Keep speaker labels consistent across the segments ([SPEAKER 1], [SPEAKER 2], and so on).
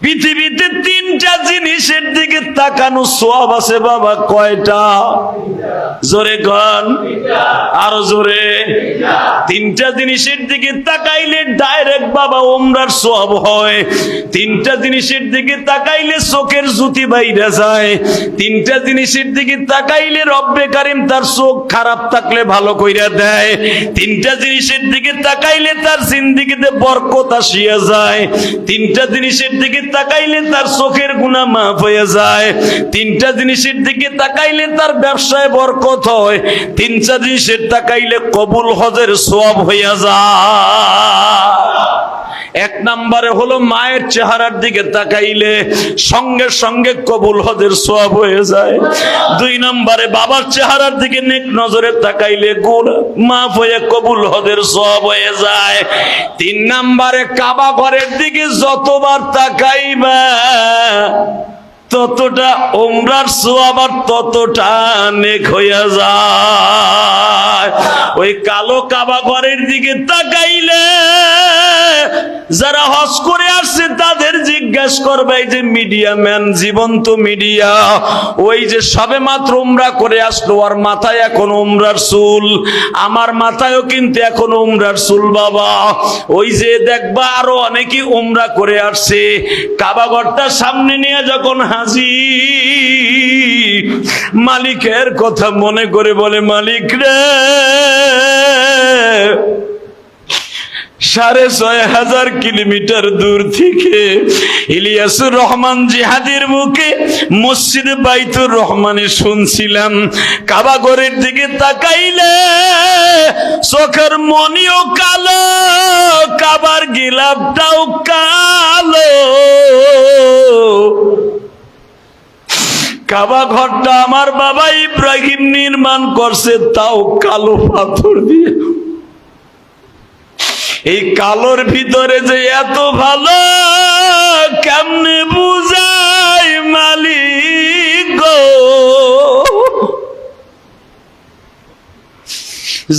[SPEAKER 1] পৃথিবীতে তিনটা জিনিসের দিকে তাকানো সওয়াব আছে বাবা, কয়টা? জোরে কোন, আরো জোরে। তিনটা জিনিসের দিকে তাকাইলে ডাইরেক্ট বাবা উমরার সওয়াব হয়। তিনটা জিনিসের দিকে তাকাইলে চোখের জ্যোতি বাইরে যায়। তিনটা জিনিসের দিকে তাকাইলে রব্বে কারিম তার চোখ খারাপ থাকলে ভালো কইরা দেয়। তিনটা জিনিসের দিকে তাকাইলে তার জিন্দেগিতে বরকত আসিয়া যায়। তিনটা জিনিসের দিকে তাকাইলে তার চোখের গুনাহ মাফ হয়ে যায়। তিনটা জিনিসের দিকে তাকাইলে তার ব্যবসায় বরকত হয়। তিনটা জিনিসের তাকাইলে কবুল হজের সওয়াব হইয়া যায়। এক নম্বরে হলো মায়ের চেহারার দিকে তাকাইলে সঙ্গে সঙ্গে কবুল হজের সওয়াব হয়ে যায়। দুই নম্বরে বাবার চেহারার দিকে নেক নজরে তাকাইলে গুনাহ মাফ হয়ে কবুল হজের সওয়াব হয়ে যায়। তিন নম্বরে কাবা ঘরের দিকে যতবার তাকাইবা ততটা উমরার সওয়াব আর ততটা নেক হইয়া যায়। ওই কালো কাবা ঘরের দিকে তাকাইলে যারা হজ করে আসছে তাদের জিজ্ঞাসা করবে, এই যে মিডিয়া ম্যান, জীবন্ত মিডিয়া, ওই যে সবে মাত্র উমরা করে আসলো, আর মাথায় এখন উমরার চুল, আমার মাথায়ও কিন্তু এখন উমরার চুল বাবা। ওই যে দেখবা আরো অনেকেই উমরা করে আসছে, কাবা ঘরটা সামনে নিয়ে যখন হাজির, মালিকের কথা মনে করে বলে, মালিক রে, ৬,৫০০ কিলোমিটার দূর থেকে ইলিয়াসুর রহমান জিহাদির মুখে মসজিদে বাইতুর রহমানে শুনছিলাম, কাবা ঘরের দিকে তাকাইলে চোখের মনিও কালো, কাবার গিলাফটাও কালো। কাবা ঘরটা আমার বাবা ইব্রাহিম নির্মাণ করছে, তাও কালো পাথর দিয়ে। এই কালোর ভিতরে যে এত ভালো কেমনে বুঝাই মালিক গো।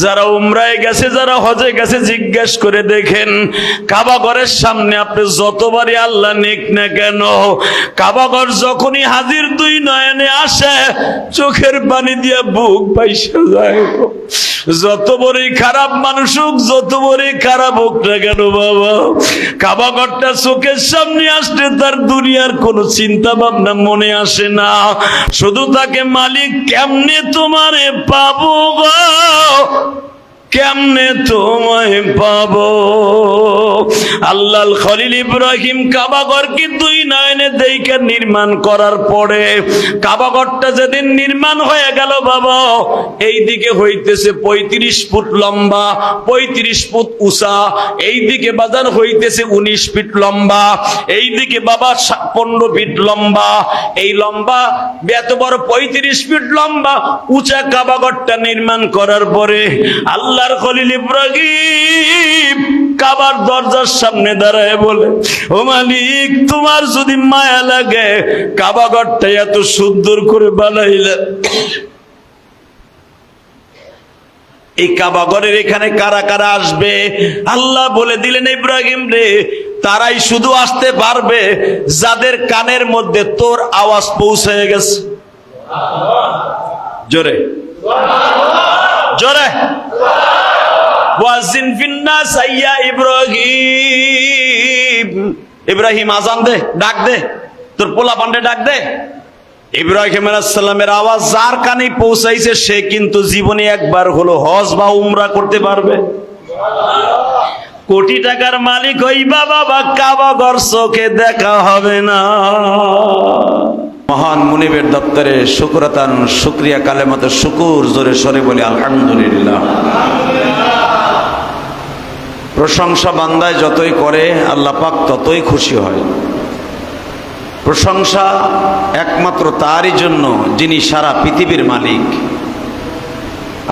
[SPEAKER 1] যারা উমরায় গেছে, যারা হজে গেছে, জিজ্ঞাসা করে দেখেন, কাবা ঘরের সামনে আপনি যতবারই আল্লাহ নেক না কেন, কাবা ঘর যখনই হাজির দুই নয়নে আসে, চোখের পানি দিয়ে বুক পাইসা যায়। যত বড়ই খারাপ মানুষ হোক, যত বড়ই খারাপ হোক না কেন বাবা, কাবা ঘরটা চোখের সামনে আসলে তার দুনিয়ার কোনো চিন্তা ভাবনা মনে আসে না। শুধু তাকে, মালিক কেমনে তোমারে পাবো গো, কেমনে তোমায় পাবো। আল্লাহর খলিল ইব্রাহিম কাবা ঘরকে দুই নয়নে দেখে নির্মাণ করার পরে, কাবা ঘরটা যেদিন নির্মাণ হয়ে গেল বাবা, এই দিকে হইতেছে ৩৫ ফুট লম্বা, ৩৫ ফুট উঁচা, এই দিকে বাজার হইতেছে ১৯ ফিট লম্বা, এই দিকে বাবা ১৫ ফিট লম্বা। এই লম্বা এত বড় ৩৫ ফিট লম্বা উঁচা কাবা ঘরটা নির্মাণ করার পরে আল্লাহর খলিল ইব্রাহিম কাবার দরজার সামনে দাঁড়ায় বলে, ও মালিক, তোমার যদি মায়া লাগে কাবা ঘরটা এত সুন্দর করে বানাইলে, এই কাবা ঘরের এখানে কারা কারা আসবে? আল্লাহ বলে দিলেন, ইব্রাহিম রে, তারাই শুধু আসতে পারবে যাদের কানের মধ্যে তোর আওয়াজ পৌঁছে গেছে। জোরে জোরে, ওয়াজিন ফিন্নাস আইয়া ইব্রাহিম, ইব্রাহিম আজান দে, ডাক দে, তোর পোলা পান্ডে ডাক দে। ইব্রাহিম আলাইহিস সালামের আওয়াজ যার কানে পৌঁছাইছে সে কিন্তু জীবনে একবার হলো হজ বা উমরা করতে পারবে। কোটি টাকার মালিক হইবা বাবা, কাবা ঘর চোখে দেখা হবে না। মহান মুনিবের দপ্তরে শুকরাতান শুকরিয়া কালেমাত শুকুর, জোরে সরে বলি আলহামদুলিল্লাহ। প্রশংসা বান্দায় যতই করে আল্লাহ পাক ততই খুশি হয়। প্রশংসা একমাত্র তারই জন্য যিনি সারা পৃথিবীর মালিক।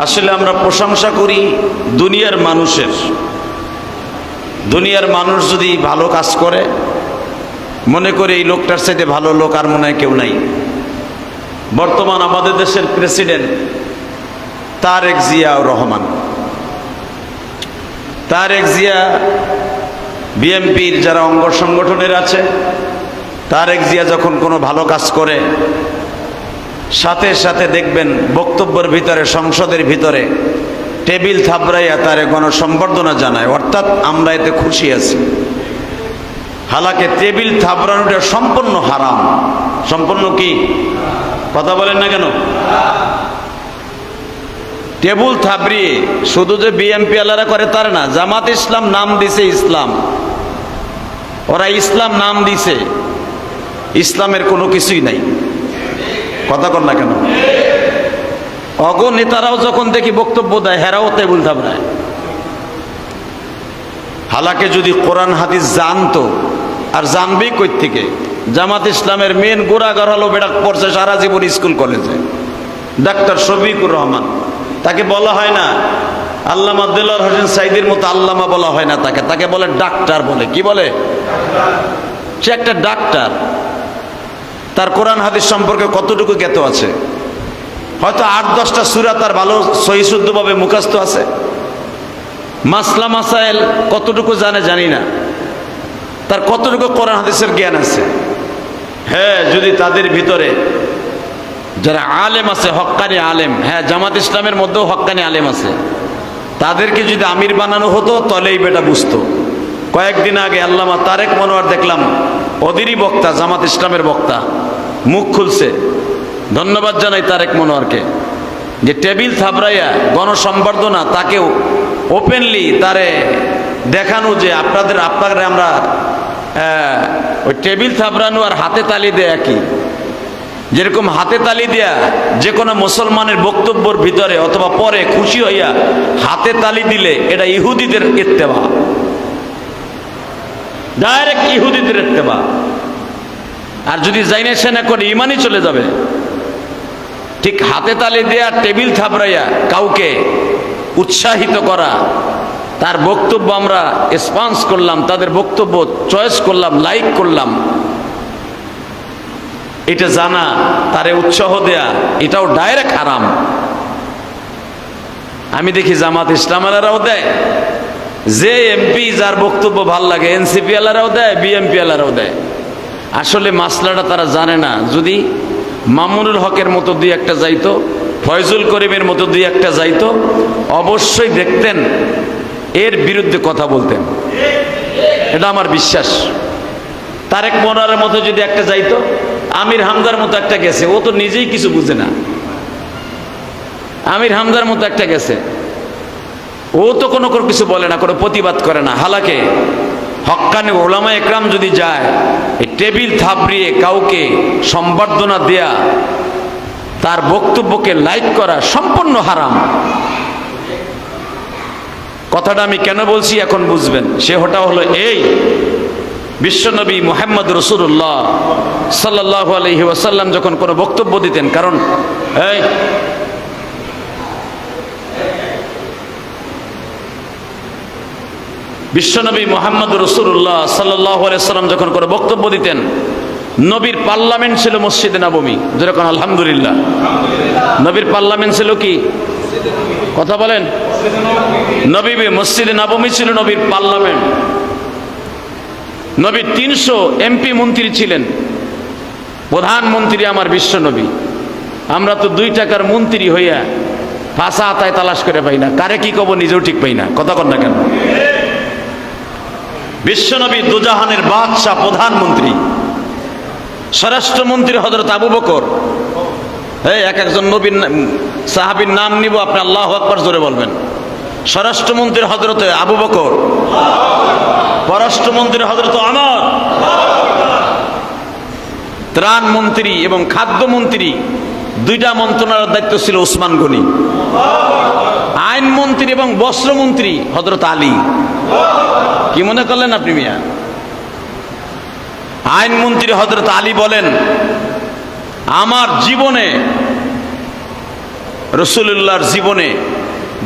[SPEAKER 1] আসলে আমরা প্রশংসা করি দুনিয়ার মানুষের। দুনিয়ার মানুষ যদি ভালো কাজ করে মনে করে এই লোকটার চাইতে ভালো লোক আর মনে হয় কেউ নাই। বর্তমান আমাদের দেশের প্রেসিডেন্ট তারেক জিয়া রহমান, তারেক জিয়া বিএনপির যারা অঙ্গ সংগঠনের আছে তারেক জিয়া যখন কোনো ভালো কাজ করে সাথে সাথে দেখবেন বক্তব্যের ভিতরে, সংসদের ভিতরে টেবিল থাবড়াইয়া তারে গণসম্বর্ধনা জানায়, অর্থাৎ আমরা এতে খুশি আছি। হালাকে টেবিল থাবড়ানোটা সম্পূর্ণ হারাম। সম্পূর্ণ কি? কথা বলেন না কেন? টেবিল থাবড়িয়ে শুধু যে বিএমপি আলারা করে তার না, জামাত ইসলাম নাম দিছে ইসলাম, ওরা ইসলাম নাম দিছে, ইসলামের কোনো কিছুই নাই। কথা কর না কেন? অগ নেতারাও যখন দেখি বক্তব্য দেয়, হেরাও টেবিল থাবড়ায়। হালাকে যদি কোরআন হাদিস জানতো, আর জানবেই কই থেকে? জামাত ইসলামের মেন গোড়াগার হলো বেড়া পড়ছে সারা জীবন স্কুল কলেজে, ডাক্তার শফিকুর রহমান। তাকে বলা হয় না আল্লামা দেলোয়ার হোসেন সাইদির মতো আল্লামা বলা হয় না তাকে, তাকে বলে ডাক্তার বলে। কি বলে? সে একটা ডাক্তার। তার কোরআন হাদিস সম্পর্কে কতটুকু জ্ঞাত আছে? হয়তো 8-10টা সূরা তার ভালো সহিশুদ্ধভাবে মুখস্থ আছে। মাসলা মাসাইল কতটুকু জানে জানি না, তার কতটুকু কোরআন হাদিসের জ্ঞান আছে। হ্যাঁ, যদি তাদের ভিতরে যারা আলেম আছে, হক্কানি আলেম, হ্যাঁ জামাত ইসলামের মধ্যেও হক্কানি আলেম আছে, তাদেরকে যদি আমির বানানো হতো তাহলে এই বেটা বুঝতো। কয়েকদিন আগে আল্লামা তারেক মনোয়ার দেখলাম, ওদেরই বক্তা, জামাত ইসলামের বক্তা, মুখ খুলছে। ধন্যবাদ জানাই তারেক মনোয়ারকে, যে টেবিল থাবড়াইয়া গণসম্বর্ধনা, তাকেও ওপেনলি তারে দেখানো যে আপনাদের আমরা ওই টেবিল থাবড়ানো আর হাতে তালি দেয়া একই। যেরকম হাতে তালি দেয়া যে কোনো মুসলমানের বক্তব্যের ভিতরে অথবা পরে খুশি হইয়া হাতে তালি দিলে এটা ইহুদিদের ইত্তেবা, ডাইরেক্ট ইহুদিদের ইত্তেবা। আর যদি যাইনে সেনা করে ইমানই চলে যাবে। ঠিক হাতে তালি দেয়া, টেবিল থাবড়াইয়া কাউকে উৎসাহিত করা, তার বক্তব্য আমরা স্পন্স করলাম, তাদের বক্তব্য চয়েস করলাম, লাইক করলাম, এটা জানা, তারে উৎসাহ দেয়া, এটাও ডাইরেক্ট হারাম। আমি দেখি জামাত ইসলাম আলারাও দেয়, যে এমপি যার বক্তব্য ভাল লাগে এনসিপি আলারাও দেয়, বিএমপি আলারাও দেয়। আসলে মাসলাটা তারা জানে না। যদি মামুনুল হকের মতো দুই একটা যাইতো, ফয়জুল করিমের মতো দুই একটা যাইতো, অবশ্যই দেখতেন এর বিরুদ্ধে কথা বলতেন, এটা আমার বিশ্বাস। তারেক মনোয়ারের মতো যদি একটা যাইতো, আমির হামজার মতো একটা গেছে, ও তো নিজেই কিছু বুঝে না। আমির হামজার মতো একটা গেছে, ও তো কোনো কিছু বলে না, কোনো প্রতিবাদ করে না। হালাকে হক্কানি ওলামা একরাম যদি যায়, এই টেবিল থাবড়িয়ে কাউকে সম্বর্ধনা দেয়া, তার বক্তব্যকে লাইক করা সম্পূর্ণ হারাম। কথাটা আমি কেন বলছি এখন বুঝবেন। সেটা হলো এই, বিশ্বনবী মুহাম্মদ রাসূলুল্লাহ সাল্লাল্লাহু আলাইহি ওয়াসাল্লাম যখন কোনো বক্তব্য দিতেন, কারণ এই বিশ্বনবী মুহাম্মদ রাসূলুল্লাহ সাল্লাল্লাহু আলাইহি ওয়াসাল্লাম যখন কোনো বক্তব্য দিতেন, নবীর পার্লামেন্ট ছিল মসজিদে নববী। যেরকম আলহামদুলিল্লাহ, নবীর পার্লামেন্ট ছিল কি? কথা বলেন। নবী মসজিদে নববী ছিল নবীর পার্লামেন্ট। নবীর 300 এমপি মন্ত্রী ছিলেন, প্রধানমন্ত্রী আমার বিশ্বনবী। আমরা তো 2 টাকার মন্ত্রী হইয়া ফাঁসা আতায় তালাশ করে পাই না, কারে কি কব নিজেও ঠিক পাই না। কথা কর না কেন? বিশ্বনবী দুজাহানের বাদশাহ, প্রধানমন্ত্রী, স্বরাষ্ট্রমন্ত্রী হযরত আবু বকর। এই একজন নবীর সাহাবীর নাম নিব, আপনি আল্লাহু আকবার জোরে বলবেন। স্বরাষ্ট্রমন্ত্রী হযরত আবু বকর, পররাষ্ট্রমন্ত্রী হযরত ওমর, ত্রাণ মন্ত্রী এবং খাদ্যমন্ত্রী, 2টা মন্ত্রণালয়ের দায়িত্ব ছিল ওসমান গনি। আইনমন্ত্রী এবং বস্ত্রমন্ত্রী হযরত আলী। কি মনে করলেন আপনি মিয়া? আইনমন্ত্রী হযরত আলী বলেন, আমার জীবনে, রাসূলুল্লাহর জীবনে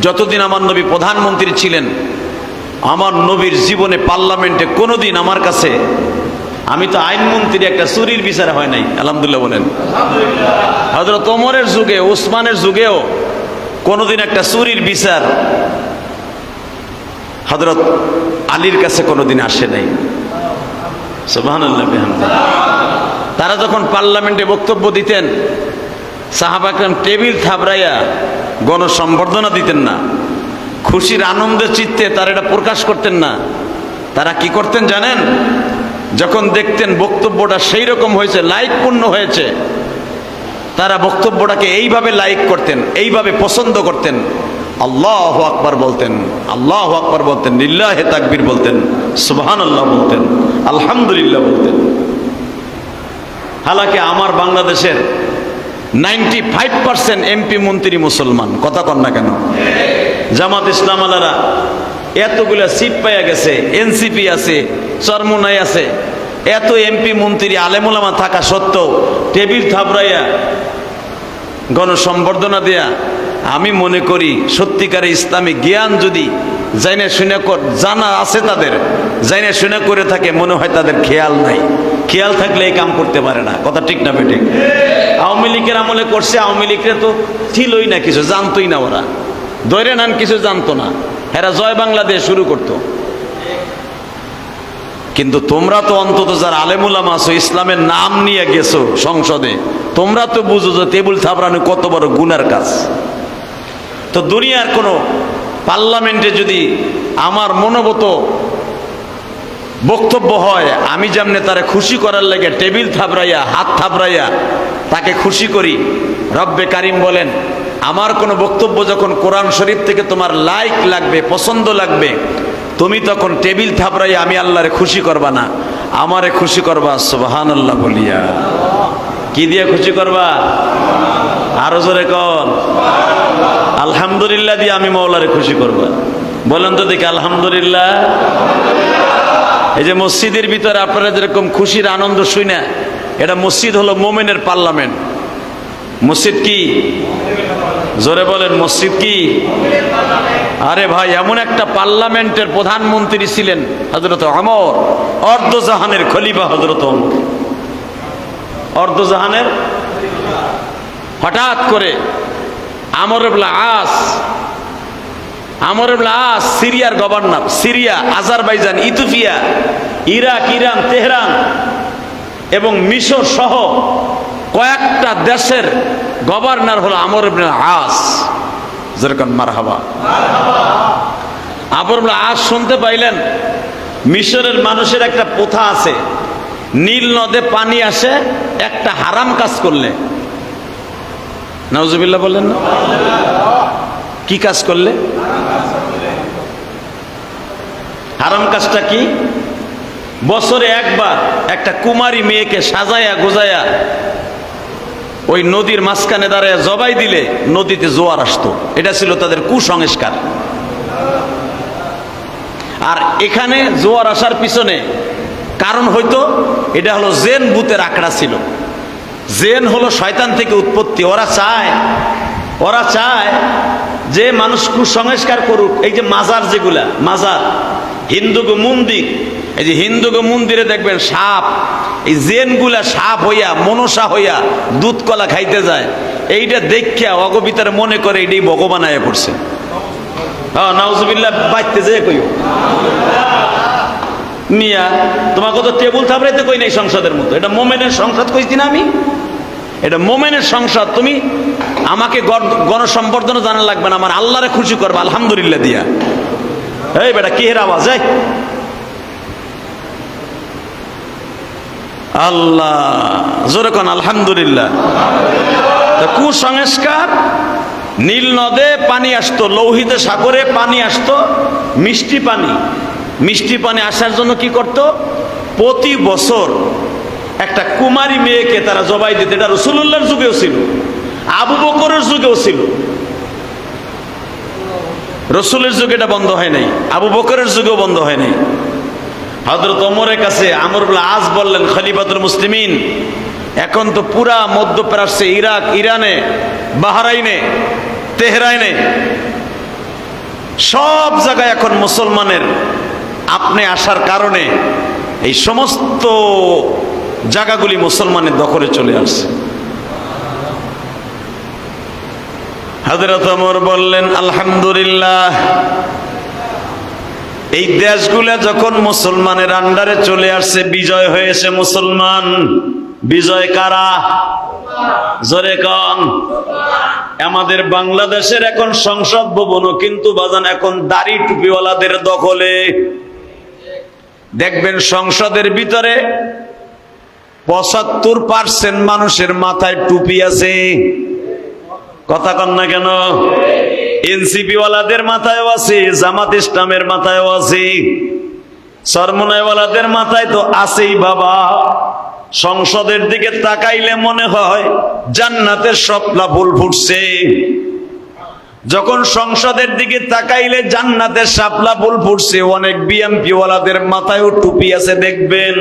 [SPEAKER 1] যতদিন আমার নবী প্রধানমন্ত্রী ছিলেন, আমার নবীর জীবনে পার্লামেন্টে কোনোদিন আমার কাছে, আমি তো আইনমন্ত্রী, একটা চুরির বিচার হয় নাই। আলহামদুলিল্লাহ বলেন। হযরত ওমরের যুগে, ওসমানের যুগেও কোনোদিন একটা চুরির বিচার হযরত আলীর কাছে কোনোদিন আসে নাই। সুবহানাল্লাহ বিহামদিহি।
[SPEAKER 2] তারা যখন পার্লামেন্টে বক্তব্য দিতেন, সাহাবা একরাম টেবিল থাবড়াইয়া গণসম্বর্ধনা দিতেন না, খুশির আনন্দের চিত্তে তারা এটা প্রকাশ করতেন না। তারা কি করতেন জানেন? যখন দেখতেন বক্তব্যটা সেই রকম হয়েছে, লাইকপূর্ণ হয়েছে, তারা বক্তব্যটাকে এইভাবে লাইক করতেন, এইভাবে পছন্দ করতেন, আল্লাহু আকবার বলতেন, আল্লাহু আকবার বলতেন, লিল্লাহে তাকবীর বলতেন, সুবহানাল্লাহ বলতেন, আলহামদুলিল্লাহ বলতেন। হালাকি আমার বাংলাদেশের 95% এমপি মন্ত্রী মুসলমান, কথা কন না কেন? জামাত ইসলাম আলারা এতগুলা সিট পাইয়া গেছে, এনসিপি আছে, চরমোনাই আছে, এত এমপি মন্ত্রী আলেমুলামা থাকা সত্ত্বেও টেবিল থাবড়াইয়া গণসম্বর্ধনা দেয়া, আমি মনে করি সত্যিকারে ইসলামিক জ্ঞান যদি জাইনা শুনে জানা আছে তাদের, জাইনা শুনে করে থাকে, মনে হয় তাদের খেয়াল নাই। খেয়াল থাকলে এই কাম করতে পারে না, কথা ঠিক না বেঠিক? আওয়ামী লীগের আমলে করছে, আওয়ামী লীগের তো ছিলই না, কিছু জানতোই না, ওরা ধরে নেন কিছু জানতো না, এরা জয় বাংলা দিয়ে শুরু করতো। কিন্তু তোমরা তো অন্তত যারা আলেমুলামা আছো, ইসলামের নাম নিয়ে গেছো সংসদে, তোমরা তো বুঝো যে টেবিল থাবড়ানো কত বড় গুনার কাজ। তো দুনিয়ার কোনো পার্লামেন্টে যদি আমার মনোগত বক্তব্য হয়, আমি যেমনে তারে খুশি করার লাগে টেবিল থাবড়াইয়া হাত থাবড়াইয়া তাকে খুশি করি, রব্বে কারিম বলেন আমার কোনো বক্তব্য যখন কোরআন শরীফ থেকে তোমার লাইক লাগবে, পছন্দ লাগবে, তুমি তখন টেবিল থাবড়াইয়া আমি আল্লাহরে খুশি করবা না, আমারে খুশি করবা সুবহানাল্লাহ বলিয়া। কি দিয়ে খুশি করবা? আরো জোরে কন, আলহামদুলিল্লাহ দিয়ে আমি মওলারে খুশি করবা। বলেন তো দেখি আলহামদুলিল্লাহ। এই যে মসজিদের ভিতরে আপনারা যেরকম খুশির আনন্দ শুই না, এটা মসজিদ হলো মোমেনের পার্লামেন্ট। মসজিদ কি? জোরে বলেন, মসজিদ কি? আরে ভাই, এমন একটা পার্লামেন্টের প্রধানমন্ত্রী ছিলেন হযরত ওমর, অর্ধজাহানের খলিফা হযরত ওমর, অর্ধজাহানের। হঠাৎ করে আমর ইবনে আস সিরিয়ার governor, Syria, Azerbaijan, Ethiopia, Iraq, Iran, Tehran এবং মিশর সহ কয়েকটা দেশের গভর্নর হলো আমর ইবনে আস। যেরকম মারহাবা। আমর ইবনে আস শুনতে পাইলেন মিশরের মানুষের একটা প্রথা আছে, নীল নদে পানি আসে একটা হারাম কাজ করলে। নাউজুবিল্লাহ বললেন না? কি কাজ করলে? হারাম কাজটা কি? বছরে একবার একটা কুমারী মেয়েকে সাজায়া গোজায়া ওই নদীর মাঝখানে দাঁড়ায় জবাই দিলে নদীতে জোয়ার আসতো। এটা ছিল তাদের কুসংস্কার। আর এখানে জোয়ার আসার পিছনে কারণ হয়তো এটা হলো জেন ভূতের আঁকড়া ছিল। জেন হলো শয়তান থেকে উৎপত্তি। ওরা চায় যে মানুষ কুসংস্কার করুক। এই যে মাজার, যেগুলা মাজার, হিন্দুগো মন্দির, এই যে হিন্দুগো মন্দিরে দেখবেন সাপ, এই জেনগুলা সাপ হইয়া, মনসা হইয়া দুধ কলা খাইতে যায়। এইটা দেখিয়া অগবিতার মনে করে এটাই ভগবান আয়া পড়ছে। হ্যাঁ, নাউজুবিল্লাহ বাইতে যে কইও মিয়া, তোমাকে তো টেবিল থাবড়াইতে কই নাই সংসদের মতো। এটা মোমেনের সংসদ কইছি না আমি? এটা মোমেনের সংসদ। তুমি আমাকে গণসম্বর্ধনা জানা লাগবে না, আমার আল্লাহরে খুশি করবা আলহামদুলিল্লাহ দিয়া। এই বেটা কিহের আওয়াজ? আল্লাহ জোরে কোন আলহামদুলিল্লাহ। কুসংস্কার। নীল নদে পানি আসতো, লৌহিত সাগরে পানি আসতো, মিষ্টি পানি আসার জন্য কি করত? প্রতি বছর একটা কুমারী মেয়েকে তারা জবাই দিত। এটা রাসূলুল্লাহর যুগেও ছিল, আবু বকরের যুগেও ছিল। রাসূলের যুগে এটা বন্ধ হয় নাই, আবু বকরের যুগেও বন্ধ হয় নাই। হযরত ওমরের কাছে আমর ইবনে আস বললেন, খলিফাতুল মুসলিমিন, এখন তো পুরা মধ্যপ্রাচ্যে, ইরাক, ইরানে, বাহরাইনে, তেহরানে, সব জায়গায় এখন মুসলমানের আপনি আসার কারণে এই সমস্ত জায়গাগুলি মুসলমানের দখলে চলে আসছে। হযরত ওমর বললেন, আলহামদুলিল্লাহ, এই দেশগুলা যখন মুসলমানের আন্ডারে চলে আসছে, বিজয় হয়েছে মুসলমান,
[SPEAKER 1] বিজয় কারা? জোরে কন। আমাদের বাংলাদেশের এখন সংসদ ভবনও কিন্তু বাজান এখন দাড়ি টুপিওয়ালাদের দখলে। দেখবেন সংসদের ভিতরে ৭৫% মানুষের মাথায় টুপি আছে। কথা কন না কেন? এনসিপি ওয়ালাদের মাথায়ও আছে, জামাত ইসলামের মাথায়ও আছে, সরমনাইওয়ালাদের মাথায় তো আছেই বাবা। সংসদের দিকে তাকাইলে মনে হয় জান্নাতের স্বপ্না ফুল ফুটছে। যখন সংসদের দিকে তাকাইলে জান্নাতের শাপলা ফুল ফুটছে, অনেক বিএমপি ওয়ালাদের মাথায়ও টুপি আছে দেখবেন।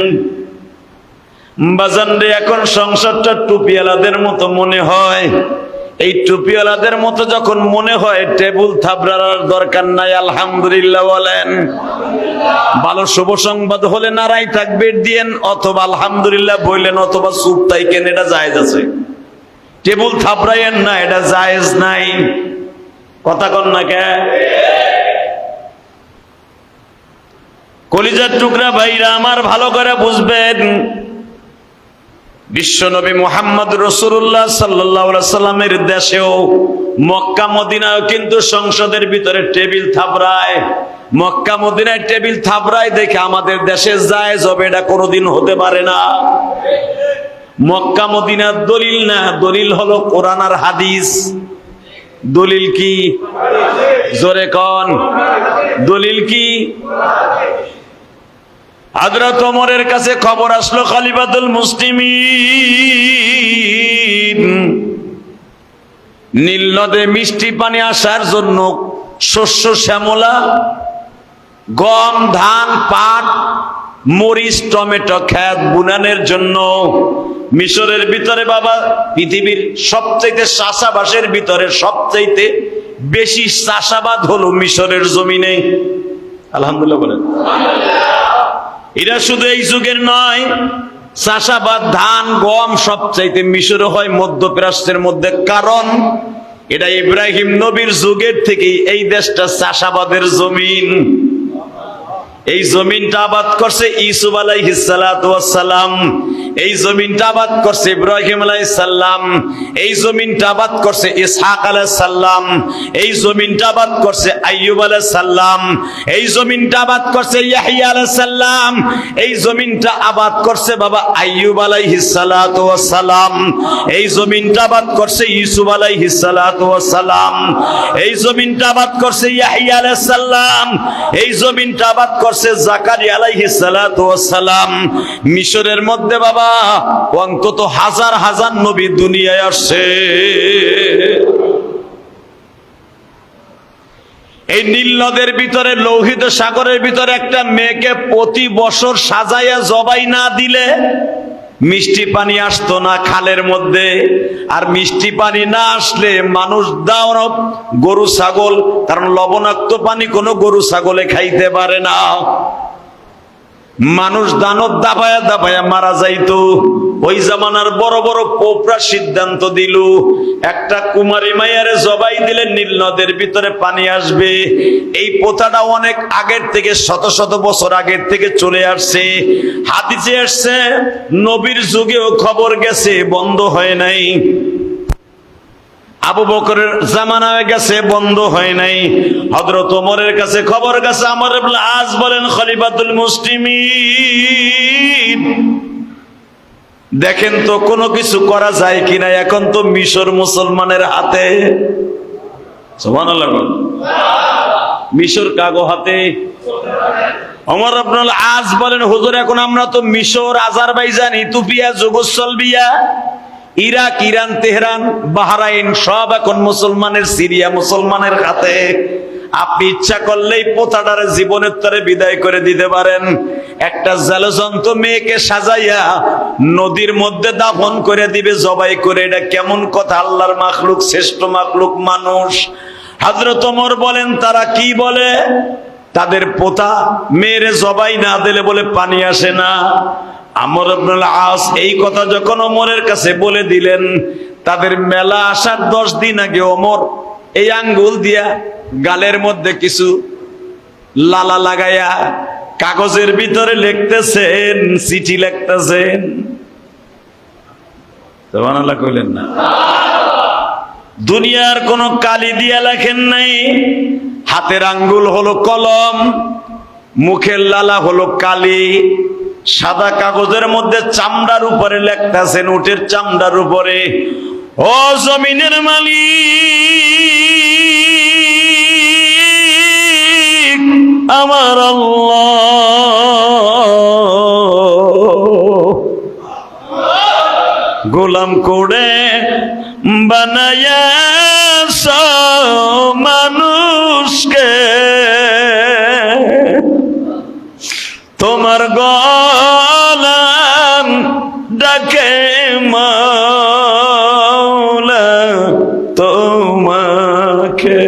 [SPEAKER 1] বাজান রে, এখন সংসদটা টুপিওয়ালাদের মতো মনে হয়। এই টুপিওয়ালাদের মতো যখন মনে হয়, টেবিল থাবড়ার দরকার নাই, আলহামদুলিল্লাহ বলেন। ভালো শুভ সংবাদ হলে নারাই তাকবীর দিয়েন, অথবা আলহামদুলিল্লাহ বললেন, অথবা চুপ থাকেন, এটা জায়েজ আছে। টেবিল থাবড়াইয়েন না, এটা জায়েজ নাই। কথা কন না কে? কলিজার টুকরা ভাইরা আমার, ভালো করে বুঝবেন, বিশ্বনবী মুহাম্মদ রাসূলুল্লাহ সাল্লাল্লাহু আলাইহি সাল্লামের দেশেও মক্কা মদিনায় কিন্তু সংসদের ভিতরে টেবিল থাবড়ায়। মক্কা মদিনায় টেবিল থাবড়ায় দেখে আমাদের দেশে জায়েজ হবে, এটা কোনোদিন হতে পারে না। মক্কা মদিনার দলিল না, দলিল হলো কোরআন আর হাদিস। দলিল কি? জোরে কন। দলিল কি? হযরত ওমরের কাছে খবর আসলো, খলিফাতুল মুসলিমিন নীল নদে মিষ্টি পানি আসার জন্য শস্য শ্যামলা, গম, ধান, পাট, মরিচ, টমেটো ক্ষেত বুনানের জন্য মিশরের ভিতরে বাবা, পৃথিবীর সবচাইতে চাষাবাসের ভিতরে সবচাইতে বেশি চাষাবাদ হলো মিশরের জমিনে। আলহামদুলিল্লাহ বলেন। এটা শুধু এই যুগের নয়, চাষাবাদ, ধান, গম সবচাইতে মিশরে হয় মধ্যপ্রাচ্যের মধ্যে। কারণ এটা ইব্রাহিম নবীর যুগের থেকেই এই দেশটা চাষাবাদের জমিন। এই জমিনটা আবাদ করছে ইউসুফ আলাইহিস সালাতু ওয়াস সালাম, এই জমিনটা আবাদ করছে ইব্রাহিম আলাইহিস সালাম, এই জমিনটা আবাদ করছে ইসহাক আলাইহিস সালাম, এই জমিনটা আবাদ করছে আইয়ুব আলাইহিস সালাম, এই জমিনটা আবাদ করছে ইয়াহইয়া আলাইহিস সালাম, এই জমিনটা আবাদ করছে বাবা আইয়ুব আলাইহিস সালাতু ওয়াস সালাম, এই জমিনটা আবাদ করছে ইউসুফ আলাইহিস সালাতু ওয়াস সালাম, এই জমিনটা আবাদ করছে ইয়াহইয়া আলাইহিস সালাম, এই জমিনটা আবাদ করছে জাকারিয়া আলাইহিস সালাতু ওয়াস সালাম। মিশরের মধ্যে বাবা অন্তত হাজার হাজার নবী দুনিয়ায় আসছে। এই নীল নদের ভিতরে, লোহিত সাগরের ভিতরে একটা মেয়েকে প্রতি বছর সাজাইয়া জবাই না দিলে মিষ্টি পানি আসতো না খালের মধ্যে। আর মিষ্টি পানি না আসলে মানুষ দাও গরু ছাগল, কারণ লবণাক্ত পানি কোনো গরু ছাগলে খাইতে পারে না। মানুষ দানব দাবায়া দাবায়া মারা যাইতো। ওই জামানার বড় বড় পোপরা সিদ্ধান্ত দিল, একটা কুমারী মাইয়ারে জবাই দিলে নীল নদের ভিতরে পানি আসবে। এই প্রথাটা অনেক আগের থেকে, শত শত বছর আগের থেকে চলে আসছে। হাদিসে আসছে, নবীর যুগেও খবর গেছে, বন্ধ হয় নাই। আবু বকরের জামানায় গেছে, বন্ধ হয় নাই। হযরত ওমরের কাছে খবর গেছে। আমর ইবনে আস বলেন, খলিফাতুল মুসলিমিন, দেখেন তো কোনো কিছু করা যায় কিনা। এখন তো মিশর মুসলমানের হাতে। সুবহানাল্লাহ। মিশর কাগো হাতে। ওমর ইবনে আস বলেন, হুজুর এখন আমরা তো মিশর, Azerbaijan, Ethiopia, Yugoslavia, Iraq, Iran, Tehran, Bahrain সব এখন মুসলমানের, সিরিয়া মুসলমানের হাতে। আপনি ইচ্ছা করলেই পোতাটারে জীবনের তরে বিদায় করে দিতে পারেন। একটা জলজন্ত মেয়েকে সাজাইয়া নদীর মধ্যে দাফন করে দিবে, জবাই করে। এটা কেমন কথা? আল্লাহর মাখলুক, শ্রেষ্ঠ মাখলুক মানুষ। হযরত ওমর বলেন, তারা কি বলে? তাদের পোতা মেয়েরে জবাই না দিলে বলে পানি আসে না। আমর ইবনে আস এই কথা যখন ওমরের কাছে বলে দিলেন, তাদের মেলা আসার 10 দিন আগে ওমর এই আঙ্গুল দিয়া গালের মধ্যে কিছু লালা লাগাইয়া কাগজের ভিতরে লিখতেছেন, চিঠি লিখতেছেন। সুবহানাল্লাহ কইলেন না? দুনিয়ার কোন কালি দিয়া লেখেন নাই, হাতের আঙ্গুল হলো কলম, মুখের লালা হলো কালি, সাদা কাগজের মধ্যে চামড়ার উপরে লেখতেছেন, উটের চামড়ার উপরে, ও জমিনের মালিক আমার আল্লাহ, গোলাম করে বানায়া মানুষকে, তোমার গোলাম ডাকে মাওলা তোমাকে,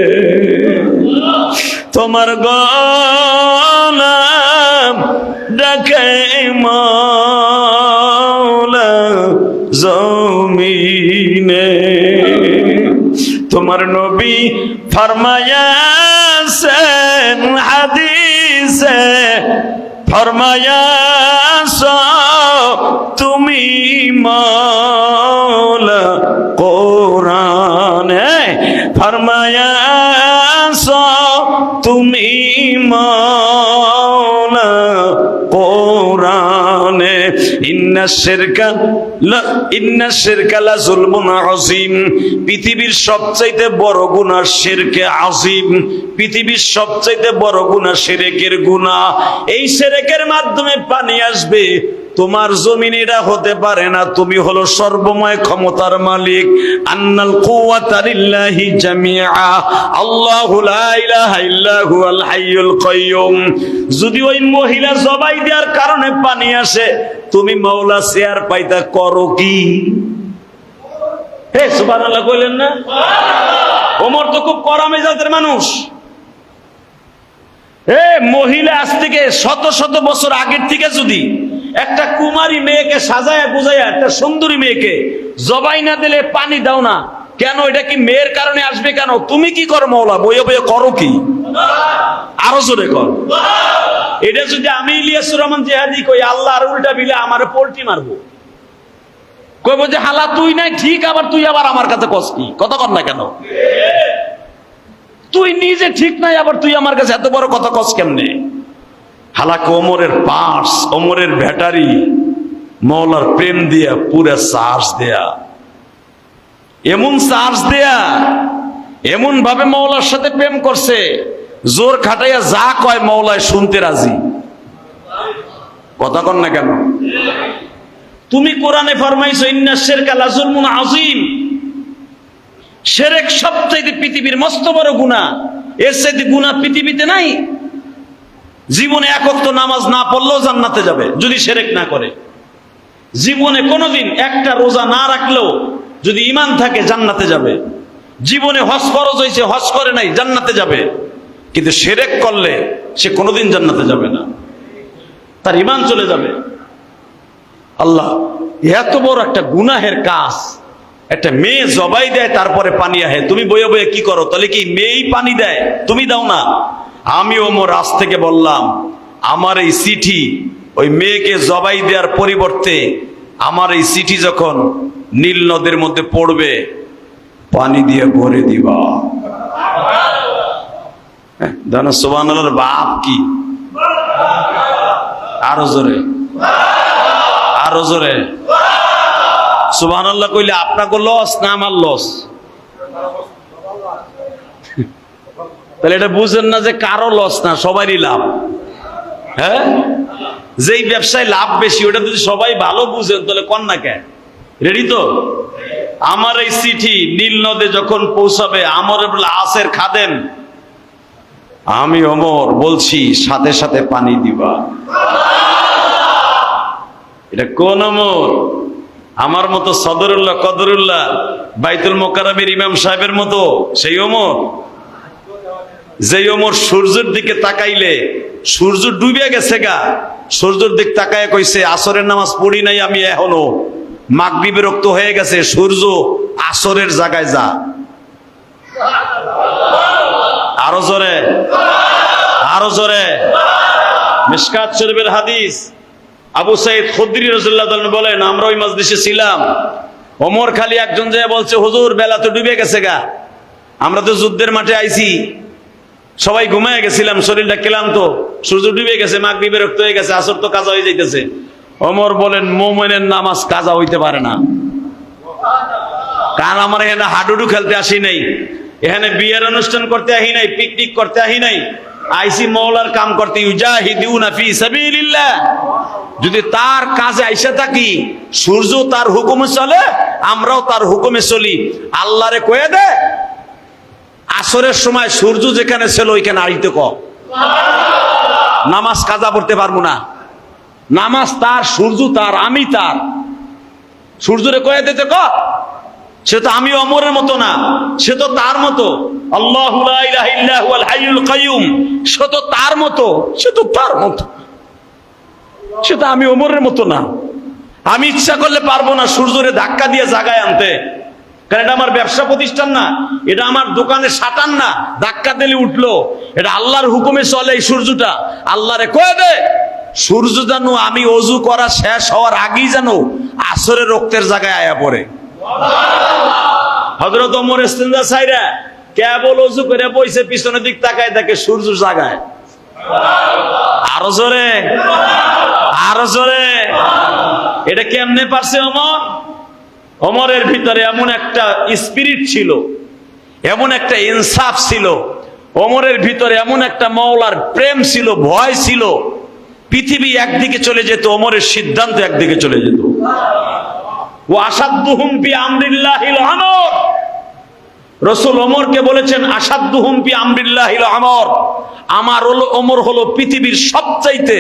[SPEAKER 1] তোমার গোলাম ডাকে মাওলা জমিনে, তোমার নবী ফরমায়াছেন হাদিসে, ফরমায়াছ তুমি মাওলা কোরআনে, ফরমায়াছ তুমি মাওলা কোরআনে, ইন্না শিরকা লাযুলমুন আযীম, পৃথিবীর সবচাইতে বড় গুনাহ শিরকে আযীম, পৃথিবীর সবচাইতে বড় গুনাহ শিরকের গুনাহ। এই শিরকের মাধ্যমে পানি আসবে, তোমার জমিন এটা হতে পারে না, তুমি হলো সর্বময় ক্ষমতার মালিক। আন্নাল কুওয়াতা লিল্লাহি জামিআ, আল্লাহু লা ইলাহা ইল্লা হুয়াল হাইয়ুল কাইয়ুম। যদি ওই মহিলা জবাই দেওয়ার কারণে পানি আসে, তুমি মাওলা চেয়ার পাইতা করো কি? হে সুবহানাল্লাহ কইলেন না? ওমর তো খুব কড়া মেজাজের মানুষ। মহিলা আজ থেকে শত শত বছর আগের থেকে যদি একটা কুমারী মেয়েকে সাজায়া গুজায়া, একটা সুন্দরী মেয়েকে জবাই না দিলে পানি দাও না কেন? এটা কি মেয়ের কারণে আসবে কেন? তুমি কি করো মাওলা? বইয়ে বইয়ে করো কি? আরো জোরে কর। এটা যদি আমি ইলিয়াসুর রহমান জিহাদি কই, আল্লাহ আর উল্টা বিলে আমারে পোল্টি মারবো, কইব যে হালা তুই নাই ঠিক, আবার তুই আবার আমার কাছে কস কি? কথা কর না কেন? তুই নিজে ঠিক নাই, আবার তুই আমার কাছে এত বড় কথা কস কেমনে? হালাকে ওমরের পার্স, ওমরের ব্যাটারি মাওলার প্রেম দিয়া পুরা চার্জ দেয়া, এমন চার্জ দেয়া, এমন ভাবে মাওলার সাথে প্রেম করছে, জোর খাটাইয়া যা কয় মাওলায় শুনতে রাজি। কথা কর না কেন? তুমি কোরআনে ফরমাইছো ইন্না শিরকা লাযুলমুন আযীম, শিরক সবচেয়ে পৃথিবীর মস্ত বড় গুনাহ, এর চাইতে গুনাহ পৃথিবীতে নাই। জীবনে এক ওয়াক্ত নামাজ না পড়লেও জান্নাতে যাবে যদি শিরক না করে। জীবনে কোনোদিন একটা রোজা না রাখলেও যদি ঈমান থাকে জান্নাতে যাবে। জীবনে হজ ফরজ হয়েছে, হজ করে নাই, জান্নাতে যাবে। কিন্তু শিরক করলে সে কোনোদিন জান্নাতে যাবে না, তার ঈমান চলে যাবে। আল্লাহ এত বড় একটা গুনাহের কাজ, একটা মেয়ে জবাই দেয় তারপরে পানি আহে, তুমি বয়ে বয়ে কি করো? তাহলে কি মেয়েই পানি দেয়, তুমি দাও না? আমি ওমর আজ থেকে বললাম, আমার এই চিঠি ওই মেয়েকে জবাই দেওয়ার পরিবর্তে আমার এই চিঠি যখন নীল নদের মধ্যে পড়বে, পানি দিয়ে ভরে দিবা। জানো সুবহানাল্লাহর বাপ কি? আরো জোরে, আরো জোরে সুবহানাল্লাহ কইলে আপনাকে লস না আমার লস? তাহলে এটা বুঝেন না যে কারো লস না, সবারই লাভ। হ্যাঁ, যেই ব্যবসায় লাভ বেশি ওটা যদি সবাই ভালো বুঝেন তাহলে কন না কেন? রেডি তো? আমার এই চিঠি নীল নদে যখন পৌঁছাবে, আমর ইবনে আসের খাদেম আমি ওমর বলছি সাথে সাথে পানি দিবা। এটা কোন ওমর? আমার মতো সদরুল্লাহ কদরুল্লাহ বাইতুল মোকাররমের ইমাম সাহেবের মতো সেই ওমর? যেই ওমর সূর্যের দিকে তাকাইলে সূর্য ডুবে গেছে গা, সূর্যের দিক তাকায় কইছে আসরের নামাজ পড়ি নাই আমি এখনো, মাগরিব রক্ত হয়ে গেছে, সূর্য আসরের জায়গায় যা। আরো জোরে, আরো জোরে। মিশকাত শরীফের হাদিস, আবু সাইদ খুদরি রাদিয়াল্লাহু তাআলা বলেন আমরা ওই মজলিসে ছিলাম,
[SPEAKER 2] ওমর খালি একজন যে বলছে, হুজুর বেলা তো ডুবে গেছে গা, আমরা তো যুদ্ধের মাঠে আইছি, সবাই ঘুমায় গেছিলাম, শরীরটা ক্লান্ত, সূর্য ডুবে গেছে, মাগরিবের রক্ত হয়ে গেছে, আসর তো কাজা হয়ে যাইতেছে। ওমর বলেন, মুমিনের নামাজ কাজা হইতে পারে না, কারণ আমার এখানে হাডুডু খেলতে আসি নাই, এখানে বিয়ের অনুষ্ঠান করতে আসি নাই, পিকনিক করতে আসি নাই, আইসি মওলার কাম করতে। ইউজাহিদুনা ফি সাবিলিল্লাহ, যদি তার কাজে আইসা থাকি, সূর্য তার হুকুমে চলে, আমরাও তার হুকুমে চলি। আল্লাহরে কয়ে দে আসরের সময় সূর্য যেখানে ছিল ওইখানে আইতে ক, নামাজ কাজা পড়তে পারবো না। নামাজ তার, সূর্য তার, আমি তার। সূর্যরে কয়ে দিতে ক, সে তো আমি ওমরের মতো না, সে তো তার মতো। আল্লাহু লা ইলাহা ইল্লা হুয়াল হাইয়ুল কাইয়ুম, সে তো তার মতো, সে তো তার মতো, সে তো আমি ওমরের মতো না। আমি ইচ্ছা করলে পারবো না সূর্যরে ধাক্কা দিয়ে জাগায় আনতে, কারণ এটা আমার ব্যবসা প্রতিষ্ঠান না, এটা আমার দোকানের শাটার না, ধাক্কা দিলে উঠলো। এটা আল্লাহর হুকুমে চলে এই সূর্যটা। আল্লাহরে কয়ে দে সূর্য জানো আমি অজু করা শেষ হওয়ার আগেই জানো আসরের রক্তের জায়গায় আয়া পড়ে। হযরত ওমর ইস্তেঞ্জা ছাইরা কেবল অজু করে বইছে, পিছনের দিক তাকায় দেখে সূর্য জাগায়। আরো জোরে, আরো জোরে। এটা কেমনে পারছে ওমর? ওমরের ভিতরে এমন একটা স্পিরিট ছিল, এমন একটা ইনসাফ ছিল, ওমরের ভিতরে এমন একটা মওলার প্রেম ছিল, ভয় ছিল। পৃথিবী একদিকে চলে যেত, ওমরের সিদ্ধান্ত একদিকে চলে যেত। ও আসাদুহুম ফি আমরিল্লাহিল আমর, রাসূল ওমরকে বলেছেন আসাদুহুম ফি আমরিল্লাহিল আমর, আমার ওমর হলো পৃথিবীর সবচাইতে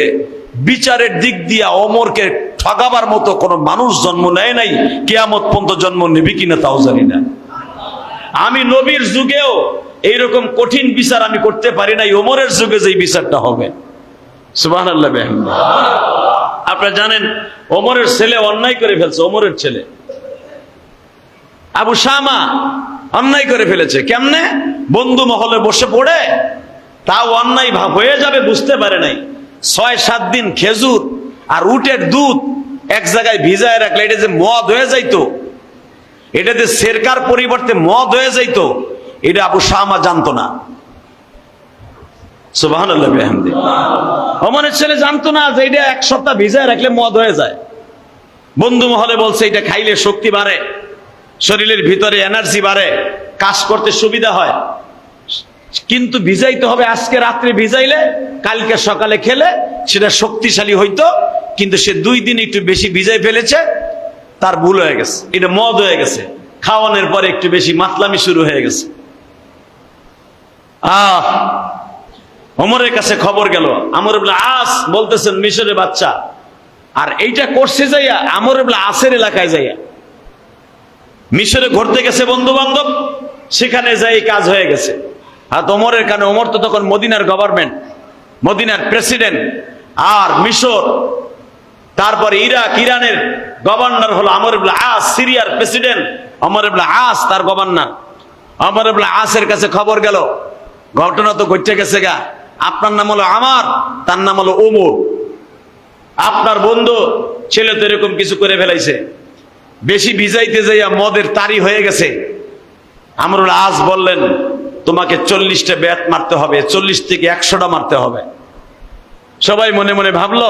[SPEAKER 2] বিচারের দিক দিয়া ওমরকে ঠগাবার মতো কোন মানুষ জন্ম নেয় নাই, কিয়ামত পর্যন্ত জন্ম নেবে কিনা তাও জানি না। আমি নবীর যুগেও এইরকম কঠিন বিচার আমি করতে পারি নাই, ওমরের যুগে যে বিচারটা হবে। সুবহানাল্লাহ। আপনারা জানেন ওমরের ছেলে অন্যায় করে ফেলছে, ওমরের ছেলে আবু শামা অন্যায় করে ফেলেছে। কেমনে? বন্ধু মহলে বসে পড়ে, তাও অন্যায় হয়ে যাবে বুঝতে পারে নাই। ৬-৭ দিন খেজুর আর উটের দুধ এক জায়গায় ভিজায় রাখলে এটা যে মদ হয়ে যাইতো, এটা যে সেরকার পরিবর্তে মদ হয়ে যাইতো, এটা আবু শামা জানতো না। সুবহানাল্লাহ বিহামদিহি। ওমরের ছেলে জানতো না যে এটা ১ সপ্তাহ ভিজায় রাখলে মদ হয়ে যায়। বন্ধু মহলে বলছে এটা খাইলে শক্তি বাড়ে, শরীরের ভিতরে এনার্জি বাড়ে, কাজ করতে সুবিধা হয়, কিন্তু ভিজাইতে হবে আজকে রাত্রে ভিজাইলে কালকে সকালে খেলে সেটা শক্তিশালী হইতো। কিন্তু সে 2 দিন একটু বেশি ভিজাই ফেলেছে, তার ভুল হয়ে গেছে, এটা মদ হয়ে গেছে। খাওয়ানোর পরে একটু বেশি মাতলামি শুরু হয়ে গেছে। ওমরের কাছে খবর গেল, আমর ইবনে আস বলতেছেন মিশরের বাচ্চা, আর এইটা করছে যাইয়া আমর ইবনে আসের এলাকায় যাইয়া, মিশরে ঘুরতে গেছে বন্ধু বান্ধব, সেখানে যাই কাজ হয়ে গেছে। আর ওমরের কারণে, ওমর তো তখন মদিনার গভর্নমেন্ট, মদিনার প্রেসিডেন্ট, আর মিশর, তারপরে ইরাক, ইরানের গভর্নর হলো আমর ইবনে আস, সিরিয়ার প্রেসিডেন্ট আমর ইবনে আস, তার গভর্নর। আমর ইবনে আসের কাছে খবর গেল, ঘটনা তো ঘটে গেছে গা, আপনার নাম হলো আমার, তার নাম হলো ওমর, আপনার বন্ধু ছেলে তো এরকম কিছু করে ফেলাইছে, বেশি ভিজাইতে যাইয়া মদের তারি হয়ে গেছে। আমরুল আস বললেন তোমাকে 40টা বেত মারতে হবে, 40 থেকে 100টা মারতে হবে। সবাই মনে মনে ভাবলো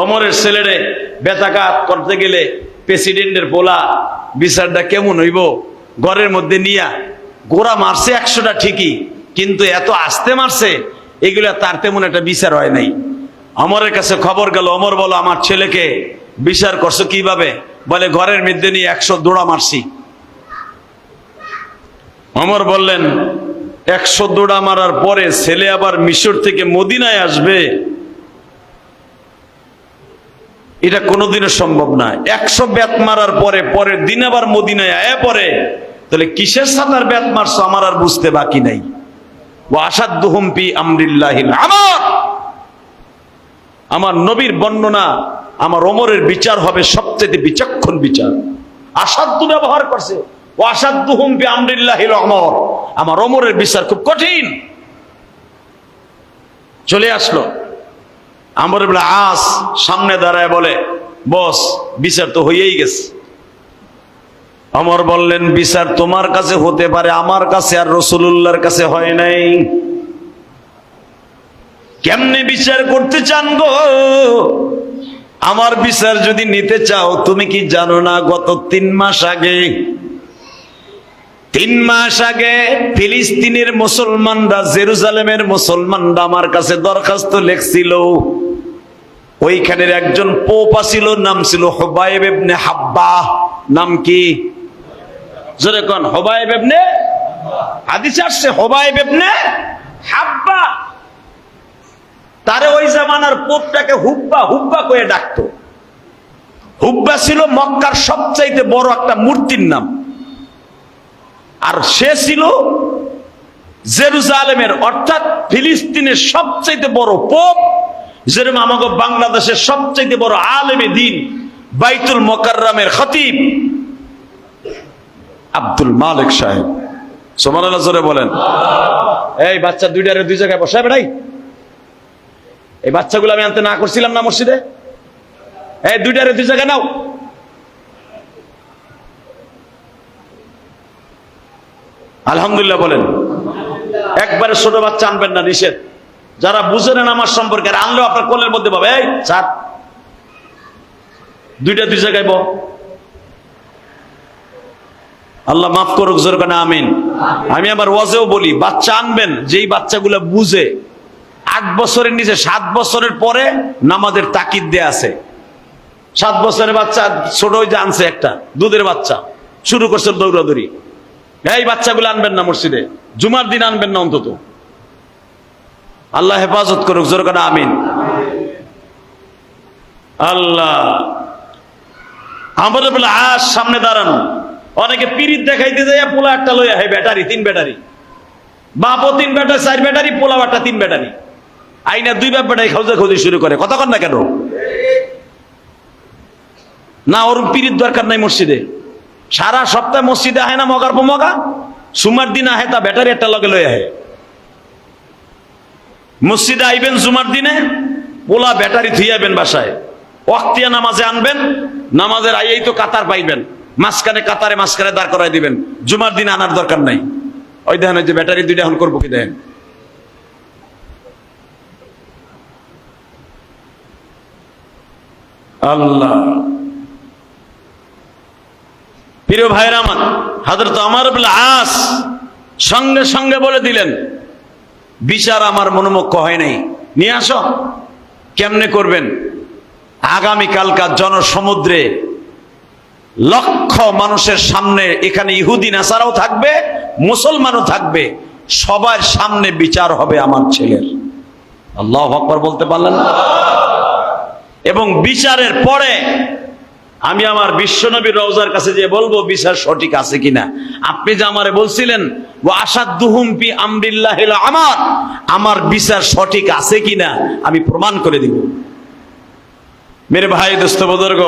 [SPEAKER 2] ওমরের ছেলেরে বেতাঘাত করতে গেলে প্রেসিডেন্টের পোলা, বিচারটা কেমন হইব। ঘরের মধ্যে নিয়া গোড়া মারছে 100টা ঠিকই, কিন্তু এত আস্তে মারছে, এগুলা তার তেমন একটা বিচার হয় নাই। ওমরের কাছে খবর গেল, ওমর বলো আমার ছেলেকে বিচার করছো কিভাবে? বলে ঘরের মধ্যে নিয়ে 100 দৌড়া মারছি। ওমর বললেন 100 দৌড়া মারার পরে ছেলে আবার মিশর থেকে মদিনায় আসবে, এটা কোনোদিনও সম্ভব না। 100 বেত মারার পরে পরের দিন আবার মদিনায় আয়া পরে, তাহলে কিসের সাতার বেত মারছো আমার আর বুঝতে বাকি নাই। ওয়া আসাদুহুম ফি আমরিল্লাহিল আমর, আমার নবীর বর্ণনা, আমার ওমরের বিচার হবে সবচেয়ে বিচক্ষণ বিচার। আসাদু ব্যবহার করছে, ওয়া আসাদুহুম ফি আমরিল্লাহিল আমর, আমার ওমরের বিচার খুব কঠিন। চলে আসলো আমর ইবনে আস, সামনে দাঁড়ায় বলে বস বিচার তো হয়েই গেছে।
[SPEAKER 1] ওমর বললেন, বিচার তোমার কাছে হতে পারে, আমার কাছে আর রাসূলুল্লাহর কাছে হয় নাই। কেমনে বিচার করতে চান গো? আমার বিচার যদি নিতে চাও, তুমি কি জানো না গত 3 মাস আগে, 3 মাস আগে ফিলিস্তিনের মুসলমানরা, জেরুজালেমের মুসলমানরা আমার কাছে দরখাস্ত লিখছিল। ওইখানের একজন পোপ ছিল, নাম ছিল হুবাইব ইবনে হাব্বা। নাম কি? জোরে কোন। হুবাইব ইবনে, হাদিসে আসছে হুবাইব ইবনে হাব্বা। তারে ওই জামানার পোপটাকে হুব্বা হুব্বা করে ডাকতো। হুব্বা ছিল মক্কার সবচাইতে বড় একটা মূর্তির নাম, আর সে ছিল জেরুজালেমের অর্থাৎ ফিলিস্তিনের সবচাইতে বড় পোপ। যেরকম আমাকে বাংলাদেশের সবচাইতে বড় আলেমে দিন বাইতুল মোকাররমের খতিব আব্দুল মালিক সাহেব। সুবহানাল্লাহ জোরে বলেন। এই বাচ্চা দুইটারে দুই জায়গায় বসায় বেড়াই। এই বাচ্চাগুলো আমি আনতে না করছিলাম না মসজিদে? এই দুইটারে দুই জায়গায় নাও। আলহামদুলিল্লাহ বলেন। একবারে ছোট বাচ্চা আনবেন না, নিষেধ। যারা বুঝেন আমার সম্পর্কে আনলেও আপনার কোলের মধ্যে পাবে। এই স্যার, দুইটা দুই জায়গায় বল। আল্লাহ মাফ করুক, জোর করে আমিন। আমি আবার ওয়াজেও বলি, বাচ্চা আনবেন যেই বাচ্চাগুলো বুঝে। 8 বছরের নিচে, 7 বছরের পরে নামাজের তাকিদ দেয়া আছে। 7 বছরের বাচ্চা ছোট যে আনছে একটা দুধের বাচ্চা, শুরু করছে দৌড়াদৌড়ি। এই বাচ্চাগুলো আনবেন না মসজিদে, জুমার দিন আনবেন না অন্তত। আল্লাহ হেফাজত করুক, জোর করে আমিন। আল্লাহ আমাদের বলে আজ সামনে দাঁড়ানো, অনেকে পিরিত দেখাইতে যায়, পোলা একটা লইয়া হয় ব্যাটারি, 3 ব্যাটারি, বাপও 3 ব্যাটারি, 4 ব্যাটারি, পোলা একটা 3 ব্যাটারি, আইনা 2 বাপ ব্যাটারি খোঁজা খোঁজি শুরু করে। কথা কন না কেন? না, ওর পিরিত দরকার নাই মসজিদে। সারা সপ্তাহে মসজিদে আহে না মগার পর মগা, সুমার দিন আহে তা ব্যাটারি একটা লগে লই আহে। মসজিদে আইবেন জুমার দিনে, পোলা ব্যাটারি থুইয়াবেন বাসায়। ওয়াক্তিয়া নামাজে আনবেন, নামাজের আইয়েই তো কাতার পাইবেন, মাঝখানে কাতারে মাঝখানে দাঁড় করাই দিবেন। জুমার দিন আনার দরকার নাই। ওই দেখেন, ওই যে ব্যাটারি 2টা এখন করবো কি দেখেন। আল্লাহ প্রিয় ভাইরা আমার, হযরত ওমর ইবনে আস সঙ্গে সঙ্গে বলে দিলেন, বিচার আমার মনোমুখ্য হয় নাই, নিয়ে আসো। কেমনে করবেন? আগামীকালকার জনসমুদ্রে লক্ষ মানুষের সামনে, এখানে ইহুদি নাসারাও থাকবে, মুসলমানও থাকবে, সবার সামনে বিচার হবে আমার ছেলের। আল্লাহু আকবার বলতে পারলেন না? এবং বিচারের পরে আমি আমার বিশ্বনবীর রওজার কাছে যে বলবো বিচার সঠিক আছে কিনা। আপনি যে আমারে বলছিলেন ওয়া আসাদুহুম ফি আমরিল্লাহিল আমার, আমার বিচার সঠিক আছে কিনা আমি প্রমাণ করে দিব। মেরে ভাই, দোস্ত বুজুর্গ,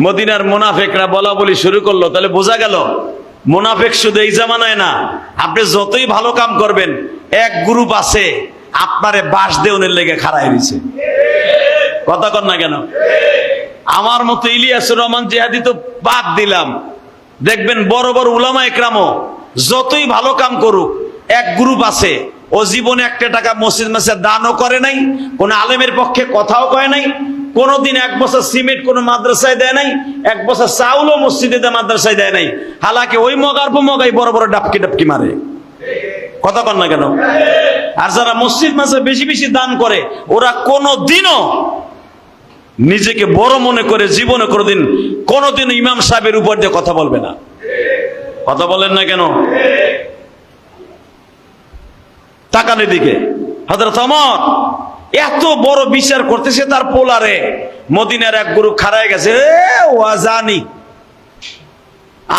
[SPEAKER 1] মদিনার মুনাফিকরা বলা বলি শুরু করলো। তাহলে বোঝা গেল মুনাফিক শুধু এই জামানায় না, আপনি যতই ভালো কাম করবেন, এক গ্রুপ আছে আপনারে বাস দেওয়ার লেগে খাড়ায় দিয়েছে। কথা কন না কেন? আমার মতো ইলিয়াসুর রহমান জিহাদি তো বাদ দিলাম, দেখবেন বড় বড় উলামা একরামও যতই ভালো কাম করুক, এক গ্রুপ আছে ও জীবনে 1 টাকা মসজিদ মাসে দানও করে নাই, কোন আলেমের পক্ষে কথাও কয় নাই, কোনদিন 1 বছর সিমেন্ট কোন মাদ্রাসায় দেয় নাই, 1 বছর চাউলও মসজিদে মাদ্রাসায় দেয় নাই। হালাকি ওই মগার পর মগাই বড় বড় ডাপকি ডাপকি মারে। কথা কন না কেন? আর যারা মসজিদ মাসে বেশি বেশি দান করে, ওরা কোনদিনও নিজেকে বড় মনে করে জীবনে কোনদিন ইমাম সাহেবের উপর দিয়ে কথা বলবে না। কথা বলেন না কেন? তাকান এদিকে, হযরত ওমর এত বড় বিচার করতেছে, তার পোলারে মদিনার এক গুরু খাড়ায় গেছে, ওয়াজানি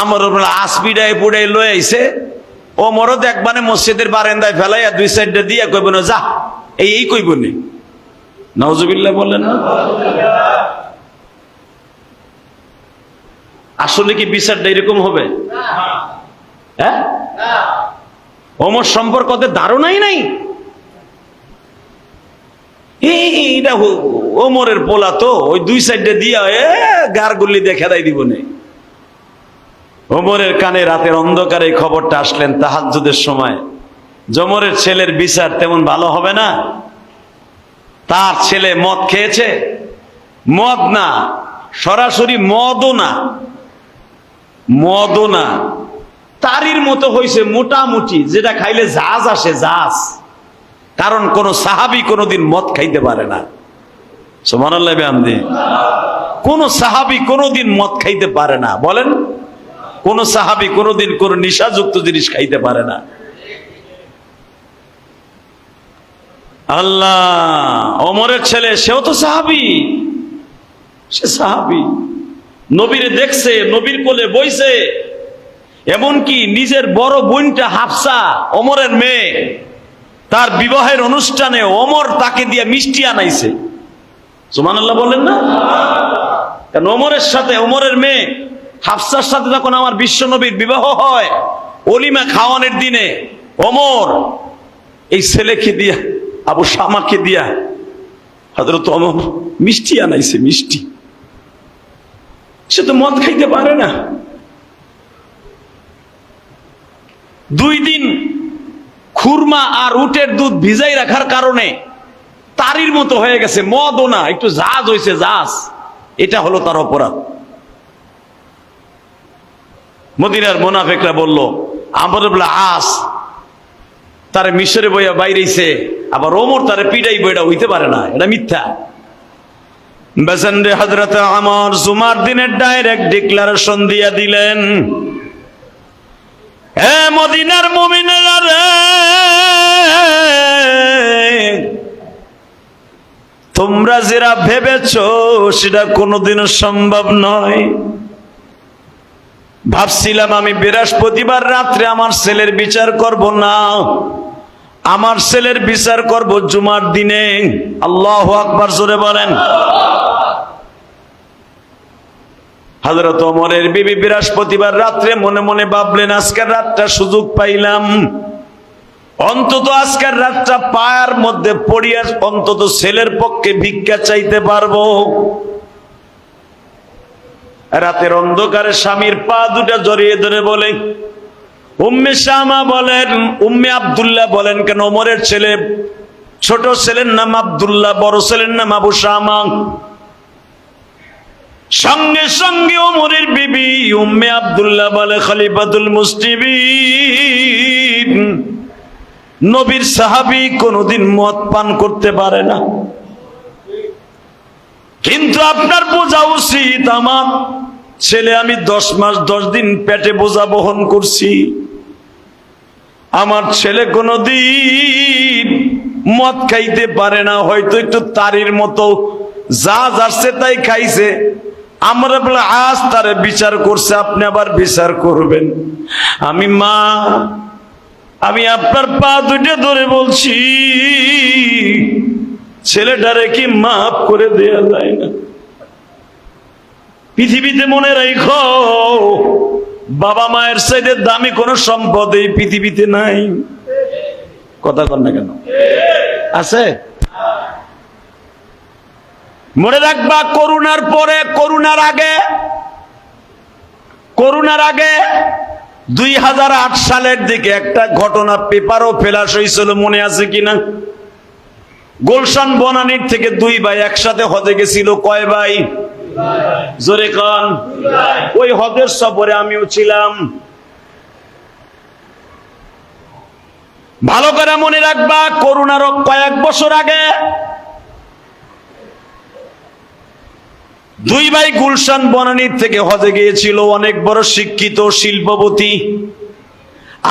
[SPEAKER 1] আমার আসপিডায় পুড়াই লয়ে আইছে। ওমরও দেখবানে মসজিদের বারান্দায় ফেলাইয়া 2 সাইডে দিয়ে কইব না, যা এই কইব নি। নাউজুবিল্লাহ বললেন না? আসলে কি বিচারটা এরকম হবে? হ্যাঁ, ওমর সম্পর্কে ধারণাই নাই। এইটা ওমরের পোলা তো ওই 2 সাইডে দিয়া গার গুলি দেখে দেয় দিব না। ওমরের কানে রাতের অন্ধকারে এই খবরটা আসলেন তাহাজ্জুদের সময়, ওমরের ছেলের বিচার তেমন ভালো হবে না। তার ছেলে মদ খেয়েছে, মদ না, সরাসরি মদও না, মদও না, তারির মতো হয়েছে মোটামুটি, যেটা খাইলে জাজ আসে, জাজ। কারণ কোন সাহাবী কোনোদিন মদ খাইতে পারে না। সুবহানাল্লাহ বিহামদি। কোন সাহাবী কোনোদিন মদ খাইতে পারে না, বলেন। কোন সাহাবী কোনোদিন কোন নিশাযুক্ত জিনিস খাইতে পারে না। আল্লাহ, ওমরের ছেলে, সেও তো সাহাবী, সে সাহাবী, নবীরে দেখছে, নবীর কোলে বইছে, এমনকি নিজের বড় বোনটা হাফসা, ওমরের মেয়ে, তার বিবাহের অনুষ্ঠানে ওমর তাকে দিয়ে মিষ্টি আনাইছে। সুবহানাল্লাহ বলেন না? কারণ ওমরের সাথে, ওমরের মেয়ে হাফসার সাথে যখন আমার বিশ্বনবীর বিবাহ হয়, অলিমা খাওয়ানোর দিনে ওমর এই ছেলেকে দিয়া, আবু শামাকে দিয়া হযরত ওমর মিষ্টি আনাইছে, মিষ্টি। সে তো মদ খাইতে পারে না। 2 দিন খুরমা আর উটের দুধ ভিজাই রাখার কারণে তারির মতো হয়ে গেছে, মদও না, একটু জাজ হয়েছে, জাজ। এটা হলো তার অপরাধ। মদিনার মুনাফিকরা বলল, আমর ইবনে আস তারে মিশরে বইয়া বাইরেছে, আবার ওমর তারে পিড়াই বইটা হইতে পারে না, এটা মিথ্যা। বেসেন্ডে হযরত আমর জুমার দিনের ডাইরেক্ট ডিক্লারেশন দিয়া দিলেন, এ মদিনার মুমিনেরা রে, তোমরা যেটা ভেবেছো সেটা কোনোদিনও সম্ভব নয়। ভাবছিলাম আমি বৃহস্পতিবার রাত্রে আমার ছেলের বিচার করব না, আমার ছেলের বিচার করব জুমার দিনে। আল্লাহু আকবার, জোরে বলেন। হযরত ওমরের বিবি বৃহস্পতিবার রাত্রে মনে মনে ভাবলেন, আজকের রাতটা সুযোগ পাইলাম, অন্তত আজকের রাতটা পায়ের মধ্যে পড়িয়া অন্তত ছেলের পক্ষে ভিক্ষা চাইতে পারবো। রাতের অন্ধকারে স্বামীর পা দুটা জড়িয়ে ধরে বলে, উম্মে শামা বলেন, উম্মে আব্দুল্লাহ বলেন কেন, ওমরের ছেলে, ছোট ছেলের নাম আব্দুল্লাহ, বড় ছেলের নাম আবু শামা। সঙ্গে সঙ্গে ওমরের বিবি উম্মে আব্দুল্লাহ বলে, খলিফাতুল মুসলিমিন, নবীর সাহাবী কোনোদিন মদ পান করতে পারে না, কিন্তু আপনার বোঝা উচিত, আমার ছেলে আমি 10 মাস 10 দিন পেটে বোঝা বহন করছি, আমার ছেলে কোনোদিন মদ খাইতে পারে না, হয়তো একটু তারির মতো যা যাচ্ছে তাই খাইছে। আমরা বলে আজ তারে বিচার করছে, আপনি আবার বিচার করবেন। আমি মা, আমি আপনার পা দুটো ধরে বলছি, ছেলেটারে কি মাফ করে দেয়া যায় না? পৃথিবীতে মনে রাখো, বাবা মায়ের চাইতে দামি কোন সম্পদ এই পৃথিবীতে নাই। কথা কর না কেন? আছে? মনে রাখবা, করোনার পরে, করোনার আগে 2008 সালের দিকে একটা ঘটনা পেপারও ফ্ল্যাশ হয়েছিল, মনে আছে কিনা? গুলশান বনানীর থেকে 2 ভাই একসাথে হজে গেছিল। কয় ভাই? জোরে কান। ওই হজের সফরে আমিও ছিলাম। ভালো করে মনে রাখবা, করোনার কয়েক বছর আগে 2 ভাই গুলশান বনানীর থেকে হজে গিয়েছিল, অনেক বড় শিক্ষিত, শিল্পপতি।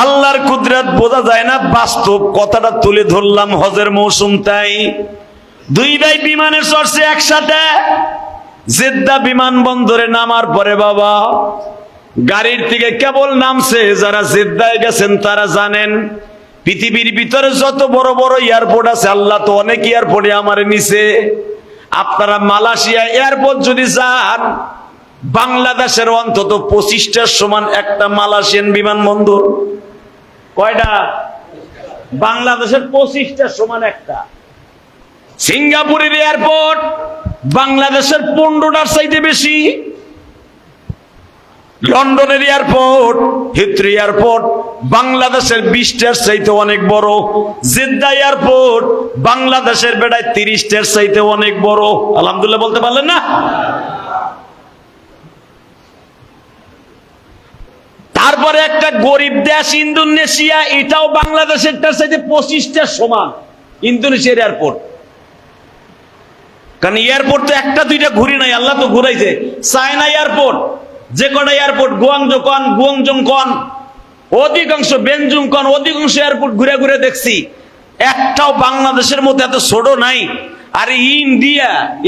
[SPEAKER 1] আল্লাহর কুদরত বোঝা যায় না, বাস্তব কথাটা তুলে ধরলাম, হজের মৌসুম তাই। 2 ভাই বিমানে চড়ছে একসাথে। জেদ্দা বিমানবন্দরে নামার পরে বাবা গাড়ির থেকে কেবল নামছে, যারা জেদ্দায় গেছেন তারা জানেন, পৃথিবীর ভিতরে যত বড় বড় এয়ারপোর্ট আছে, আল্লাহ তো অনেক এয়ারপোর্টে আমারে নিছে। আপনারা মালয়েশিয়া এয়ারপোর্ট যদি যান, বাংলাদেশের অন্তত 25টার সমান একটা মালয়েশিয়ান বিমানবন্দর। কয়টা? বাংলাদেশের 25টার সমান একটা। সিঙ্গাপুরের এয়ারপোর্ট বাংলাদেশের 15টার চাইতে বেশি। লন্ডনের এয়ারপোর্ট, হিথ্রো এয়ারপোর্ট বাংলাদেশের 20টার চাইতে অনেক বড়। জেদ্দা এয়ারপোর্ট বাংলাদেশের বেড়ায় 30টার চাইতে অনেক বড়। আলহামদুলিল্লাহ বলতে পারলেন না? তারপরে একটা গরিব দেশ ইন্দোনেশিয়া, এটাও বাংলাদেশেরটার চাইতে 25টার সমান। ইন্দোনেশিয়ার এয়ারপোর্ট, কারণ এয়ারপোর্ট তো একটা দুইটা ঘুরি নাই, আল্লাহ তো ঘুরাইছে। চায়না এয়ারপোর্ট, যে কটা এয়ারপোর্ট, গুয়াংজং কন, অধিকাংশ বেনজুং কন, অধিকাংশ এয়ারপোর্ট ঘুরে ঘুরে দেখছি, একটাও বাংলাদেশের মতো এত ছোট নাই। আর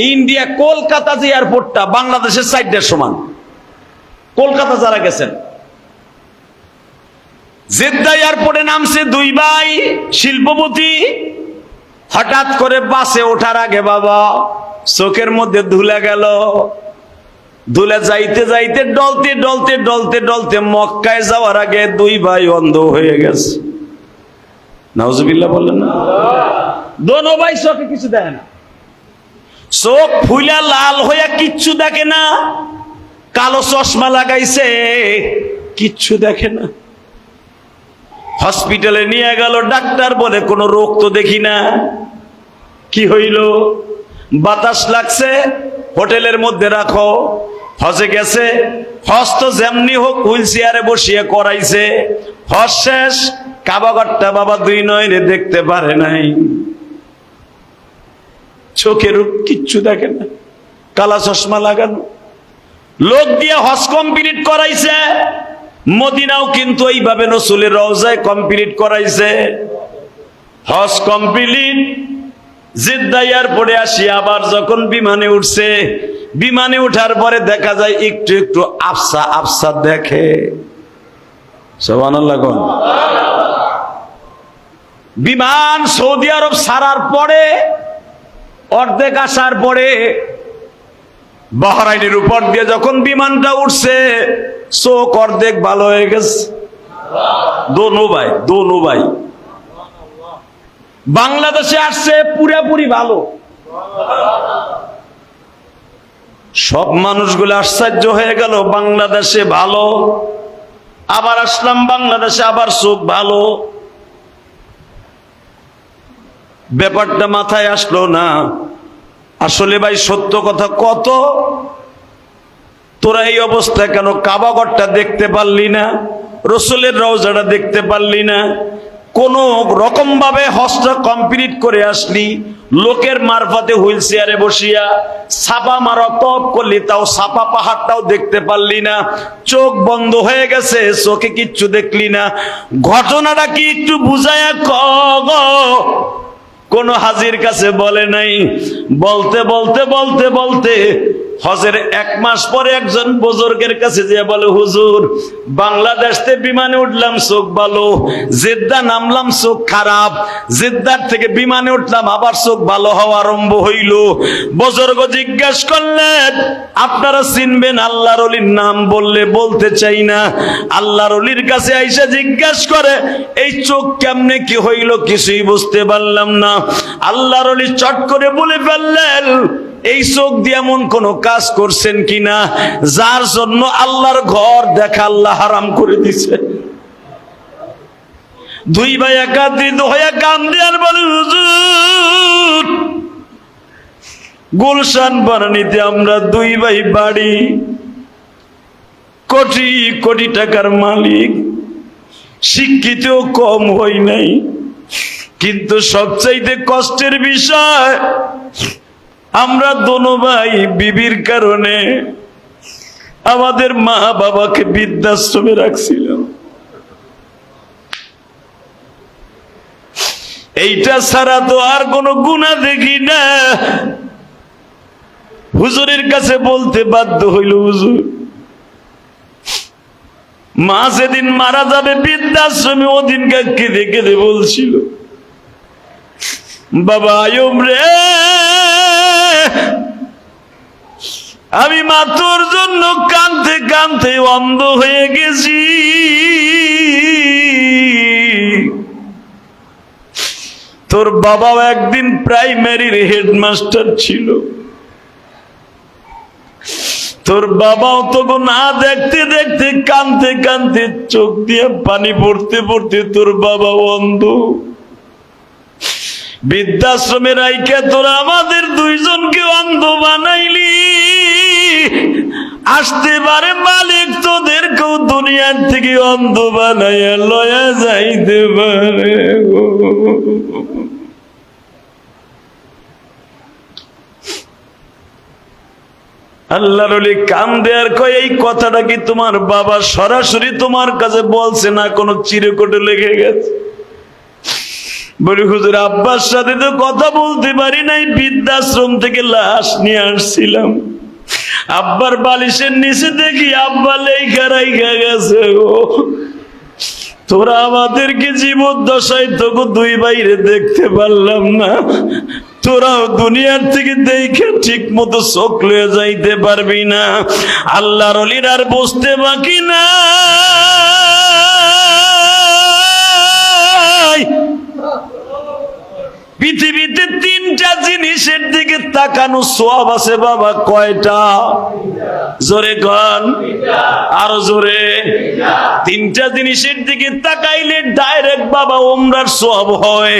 [SPEAKER 1] ইন্ডিয়া কলকাতা যে এয়ারপোর্টটা বাংলাদেশের 4টার সমান। কলকাতা যারা গেছেন, জেদ্দা এয়ারপোর্টে নামছে 2 ভাই শিল্পপতি। হঠাৎ করে বাসে ওঠার আগে বাবা চোখের মধ্যে ধুলে গেল। ধুলে যাইতে যাইতে ডলতে ডলতে ডলতে ডলতে মক্কায় যাওয়ার আগে 2 ভাই অন্ধ হয়ে গেছে। নাউজুবিল্লাহ বললেন না? দোনো ভাই চোখে কিছু দেখে না, চোখ ফুলা লাল হইয়া কিচ্ছু দেখে না। কালো চশমা লাগাইছে, কিচ্ছু দেখে না। হসপিটালে নিয়ে গেল, ডাক্তার বলে কোনো রোগ তো দেখি না। কি হইল? বাতাস লাগছে, হোটেলের মধ্যে রাখো। হজে গেছে, হজ তো যেমনি হোক হুইল চেয়ারে বসিয়ে করাইছে। হজ শেষ, কাবাঘরটা বাবা 2 নয়নে দেখতে পারে নাই। চোখের কিচ্ছু দেখে না, কালা চশমা লাগানো। লোক দিয়ে হজ কমপ্লিট করাইছে। মদিনাও কিন্তু এইভাবে রাসূলের রওজায় কমপ্লিট করাইছে। হজ কমপ্লিট, জেদ্দা এয়ারপোর্টে আসি আবার যখন বিমানে উঠছে, বিমানে ওঠার পরে দেখা যায় একটু একটু আফসা আফসা দেখে। সুবহানাল্লাহ। বিমান সৌদি আরব ছাড়ার পরে, অর্ধেক আসার পরে, বাহরাইনের উপর দিয়ে যখন বিমানটা উঠছে, চোখ অর্ধেক ভালো হয়ে গেছে। দোনো ভাই বাংলাদেশে আসছে পুরাপুরি ভালো। সব মানুষগুলো আশ্চর্য হয়ে গেল, বাংলাদেশে ভালো। আবার আসলাম বাংলাদেশে, আবার চোখ ভালো। ব্যাপারটা মাথায় আসলো না। আসলে ভাই সত্য কথা কত, তোরা এই অবস্থায় কেন? কাবাঘরটা দেখতে পারলি না, রাসূলের রওজাটা দেখতে পারলি না, কোন রকম ভাবে হজটা কমপ্লিট করে আসলি, লোকের মারফতে হুইল চেয়ারে বসিয়া ছাপা মারা তপ করলি, তাও ছাপা পাহাড়টাও দেখতে পারলি না। চোখ বন্ধ হয়ে গেছে, চোখে কিচ্ছু দেখলি না। ঘটনাটা কি একটু বুঝায়া কগ? কোন হাজির কাছে বলে নাই। বলতে বলতে বলতে বলতে হজের 1 মাস পরে একজন বুজুর্গের কাছে যেয়ে বলে, হুজুর বাংলাদেশ থেকে বিমানে উঠলাম চোখ ভালো, জেদ্দা নামলাম চোখ খারাপ, জেদ্দার থেকে বিমানে উঠলাম আবার চোখ ভালো হওয়া আরম্ভ হইল। বুজুর্গ জিজ্ঞেস করলেন, আপনারা চিনবেন? আল্লাহর ওলির নাম বললে বলতে চাই না। আল্লাহর ওলির কাছে আইসা জিজ্ঞেস করে, এই চোখ কেমনে কি হইল? কিছুই বুঝতে পারলাম না। আল্লাহর ওলি চট করে বলে ফেললেন, এই চোখ দিয়ে এমন কোন কাজ করছেন কিনা যার জন্য আল্লাহর ঘর দেখা আল্লাহ হারাম করে দিছে। 2 ভাই একাত্রিত হয়ে কান্দে আর বলে, হুজুর গুলশান বনানীতে আমরা 2 ভাই বাড়ি, কোটি কোটি টাকার মালিক, শিক্ষিত কম হই নাই, কিন্তু সবচাইতে কষ্টের বিষয় আমরা দোনো ভাই বিবির কারণে আমাদের মা বাবাকে বৃদ্ধাশ্রমে রাখছিলাম। এইটা ছাড়া তো আর কোনো গুনাহ দেখি না। হুজুরের কাছে বলতে বাধ্য হইল, হুজুর মা যেদিন মারা যাবে বৃদ্ধাশ্রমে, ওদিন কেঁদে কেঁদে বলছিল, বাবা আয়ুব রে, আমি মা তোর জন্য কাঁদতে কাঁদতে অন্ধ হয়ে গেছি। তোর বাবাও একদিন প্রাইমারির হেডমাস্টার ছিল, তোর বাবাও তোকে না দেখতে দেখতে কানতে কানতে চোখ দিয়ে পানি পড়তে পড়তে তোর বাবা অন্ধ। বৃদ্ধাশ্রমে রাইখা তোরা আমাদের দুইজনকে অন্ধ বানাইলি। আসতে পারে মালিক তোদেরকেও দুনিয়ার থেকে অন্ধ বানাইয়া লয়া যাইতে পারে। আল্লাহর ওলি কান্দে আর কয়, এই কথাটা কি তোমার বাবা সরাসরি তোমার কাছে বলছে না কোনো চিরকুটে লেগে গেছে? বলি হুজুর, আব্বার সাথে তো কথা বলতে পারি নাই, বৃদ্ধাশ্রম থেকে লাশ নিয়ে আসছিলাম, আব্বার বালিশের নিচে দেখি আব্বা লেখা রাইখা গেছে। ও তোরা আমাদেরকে জীবদ্দশায় তোকে দুই বাইরে দেখতে পারলাম না, তোরাও দুনিয়ার থেকে দেখে ঠিক মতো চোখ লয়ে যাইতে পারবি না। আল্লাহর ওলির আর বসতে বাকি না। পৃথিবীতে তিনটা জিনিসের দিকে তাকানো সওয়াব আছে বাবা, কয়টা? জোরে কন, আরো জোরে। তিনটা জিনিসের দিকে তাকাইলে ডাইরেক্ট বাবা উমরার সওয়াব হয়।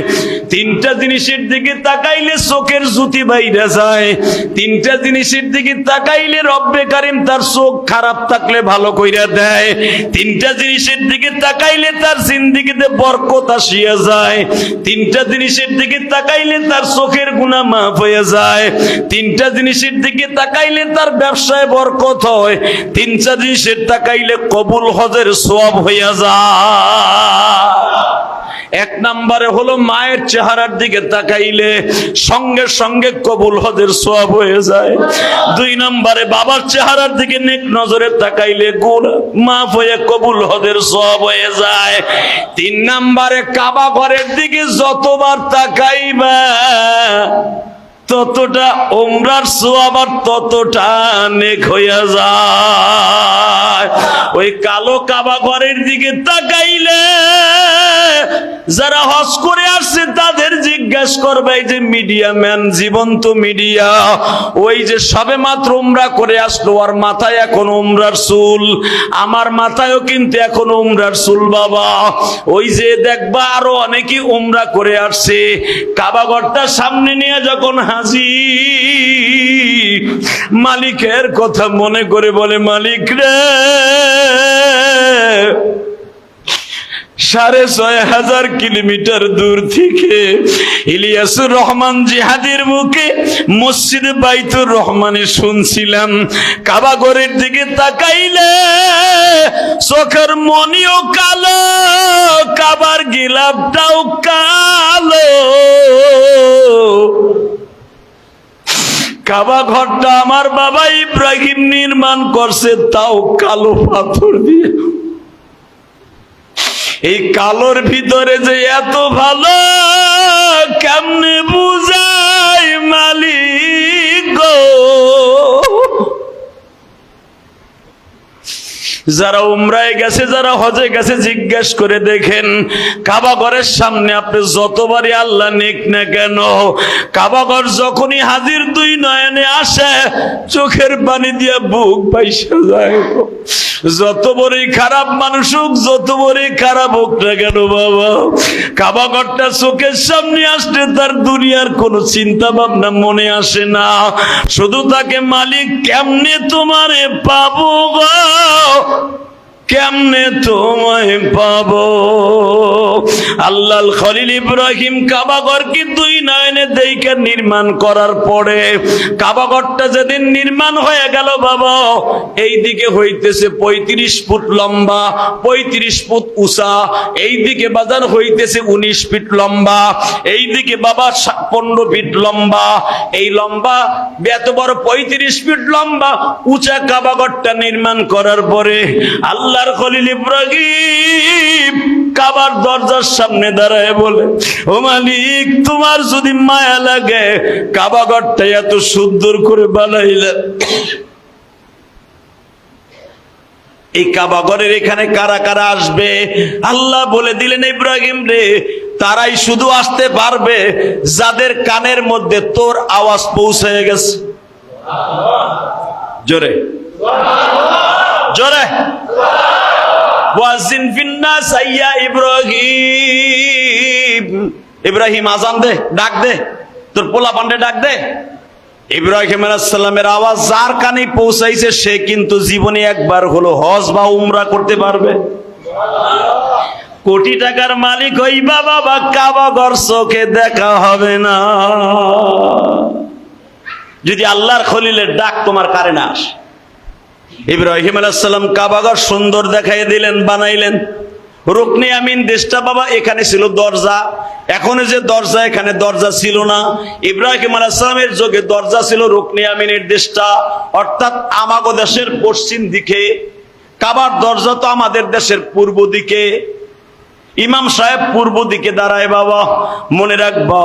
[SPEAKER 1] তিনটা জিনিসের দিকে তাকাইলে চোখের জ্যোতি বাইরে যায়। তিনটা জিনিসের দিকে তাকাইলে রব্বে কারিম তার চোখ খারাপ থাকলে ভালো কইরা দেয়। তিনটা জিনিসের দিকে তাকাইলে তার জিন্দেগিতে বরকত আসিয়া যায়। তিনটা জিনিসের দিকে তাকাইলে তার চোখের গুনাহ মাফ হয়ে যায়। তিনটা জিনিসের দিকে তাকাইলে তার ব্যবসায় বরকত হয়। তিনটা জিনিসের তাকাইলে কবুল হজের সওয়াব হইয়া যায়। এক নম্বরে হলো মায়ের চেহারার দিকে তাকাইলে সঙ্গে সঙ্গে কবুল হজের সওয়াব হয়ে যায়। দুই নম্বরে বাবার চেহারার দিকে নেক নজরে তাকাইলে গুনাহ মাফ হয়ে কবুল হজের সওয়াব হয়ে যায়। তিন নম্বরে কাবা ঘরের দিকে যতবার তাকাইবা ততটা উমরার সওয়াব আর ততটা নেক হইয়া যায়। ওই কালো কাবা ঘরের দিকে তাকাইলে যারা হজ করে আসছে তাদের জিজ্ঞাসা করবে, যে মিডিয়া ম্যান, জীবন্ত মিডিয়া, ওই যে সবে মাত্র উমরা করে আসলো, আর মাথায় এখন উমরার চুল, আমার মাথায়ও কিন্তু এখন উমরার চুল বাবা। ওই যে দেখবা আরো অনেকে উমরা করে আসছে, কাবা ঘরটা সামনে নিয়ে যখন হাজির, মালিকের কথা মনে করে বলে, মালিক রে, ৬,৫০০ কিলোমিটার দূর থেকে ইলিয়াসুর রহমান জিহাদির মুখে মসজিদ বাইতুর রহমানে শুনছিলাম, কাবা ঘরের দিকে তাকাইলে চোখের মনিও কালো, কাবার গিলাফটাও কালো। কাবা ঘরটা আমার বাবা ইব্রাহিম নির্মাণ করছে, তাও কালো পাথর দিয়ে। এই কালোর ভিতরে যে এত ভালো কেমনে বুঝাই মালিক গো। যারা উমরায় গেছে, যারা হজে গেছে, জিজ্ঞেস করে দেখেন, কাবা ঘরের সামনে আপনি যতবারই আল্লাহ নেক না কেন, কাবা ঘর যখনই হাজির দুই নয়নে আসে, চোখের পানি দিয়ে বুক বাইসা যায়। যত বড়ই খারাপ মানুষ হোক, যত বড়ই খারাপ হোক না কেন বাবা, কাবা ঘরটা চোখের সামনে আসলে তার দুনিয়ার কোনো চিন্তা ভাবনা মনে আসে না, শুধু তাকে মালিক কেমনে তোমারে পাবো গো, কেমনে তোমায় পাবো। আল্লাহর খলিল ইব্রাহিম কাবা ঘরকে দুই নয়নে দেখে নির্মাণ করার পরে, কাবা ঘরটা যেদিন নির্মাণ হয়ে গেল বাবা, এই দিকে হইতেছে ৩৫ ফুট লম্বা, ৩৫ ফুট উঁচা, এই দিকে বাজার হইতেছে ১৯ ফিট লম্বা, এই দিকে বাবা ১৫ ফিট লম্বা। এই লম্বা এত বড় ৩৫ ফিট লম্বা উঁচা কাবা ঘরটা নির্মাণ করার পরে আল্লাহর খলিল ইব্রাহিম কাবার দরজার সামনে দাঁড়ায় বলে, ও মালিক, তোমার যদি মায়া লাগে কাবা ঘরটা এত সুন্দর করে বানাইলে, এই কাবা ঘরের এখানে কারা কারা আসবে? আল্লাহ বলে দিলেন, ইব্রাহিম রে, তারাই শুধু আসতে পারবে যাদের কানের মধ্যে তোর আওয়াজ পৌঁছে গেছে। জোরে জোরে ওয়াজিন ফিন্নাস আইয়া ইব্রাহিম, ইব্রাহিম আজান দে, ডাক দে, তোর পোলা পান্ডে ডাক দে। ইব্রাহিম আলাইহিস সালামের আওয়াজ যার কানে পৌঁছাইছে সে কিন্তু জীবনে একবার হলো হজ বা উমরা করতে পারবে। কোটি টাকার মালিক হইবা বাবা, কাবা ঘর চোখে দেখা হবে না যদি আল্লাহর খলিলের ডাক তোমার কানে না আসে। ইব্রাহিম আলাইহিস সালাম কাবা ঘর সুন্দর দেখাই দিলেন, বানাইলেন। রুকনে আমিন দেশটা বাবা এখানে ছিল দরজা, এখন যে দরজা এখানে দরজা ছিল না। ইব্রাহিম আলাইহিস সালামের যুগে দরজা ছিল রুকনে আমিনের দেশটা, অর্থাৎ আমাগো দেশের পশ্চিম দিকে। কাবার দরজা তো আমাদের দেশের পূর্ব দিকে। ইমাম সাহেব পূর্ব দিকে দাঁড়ায় বাবা, মনে রাখবা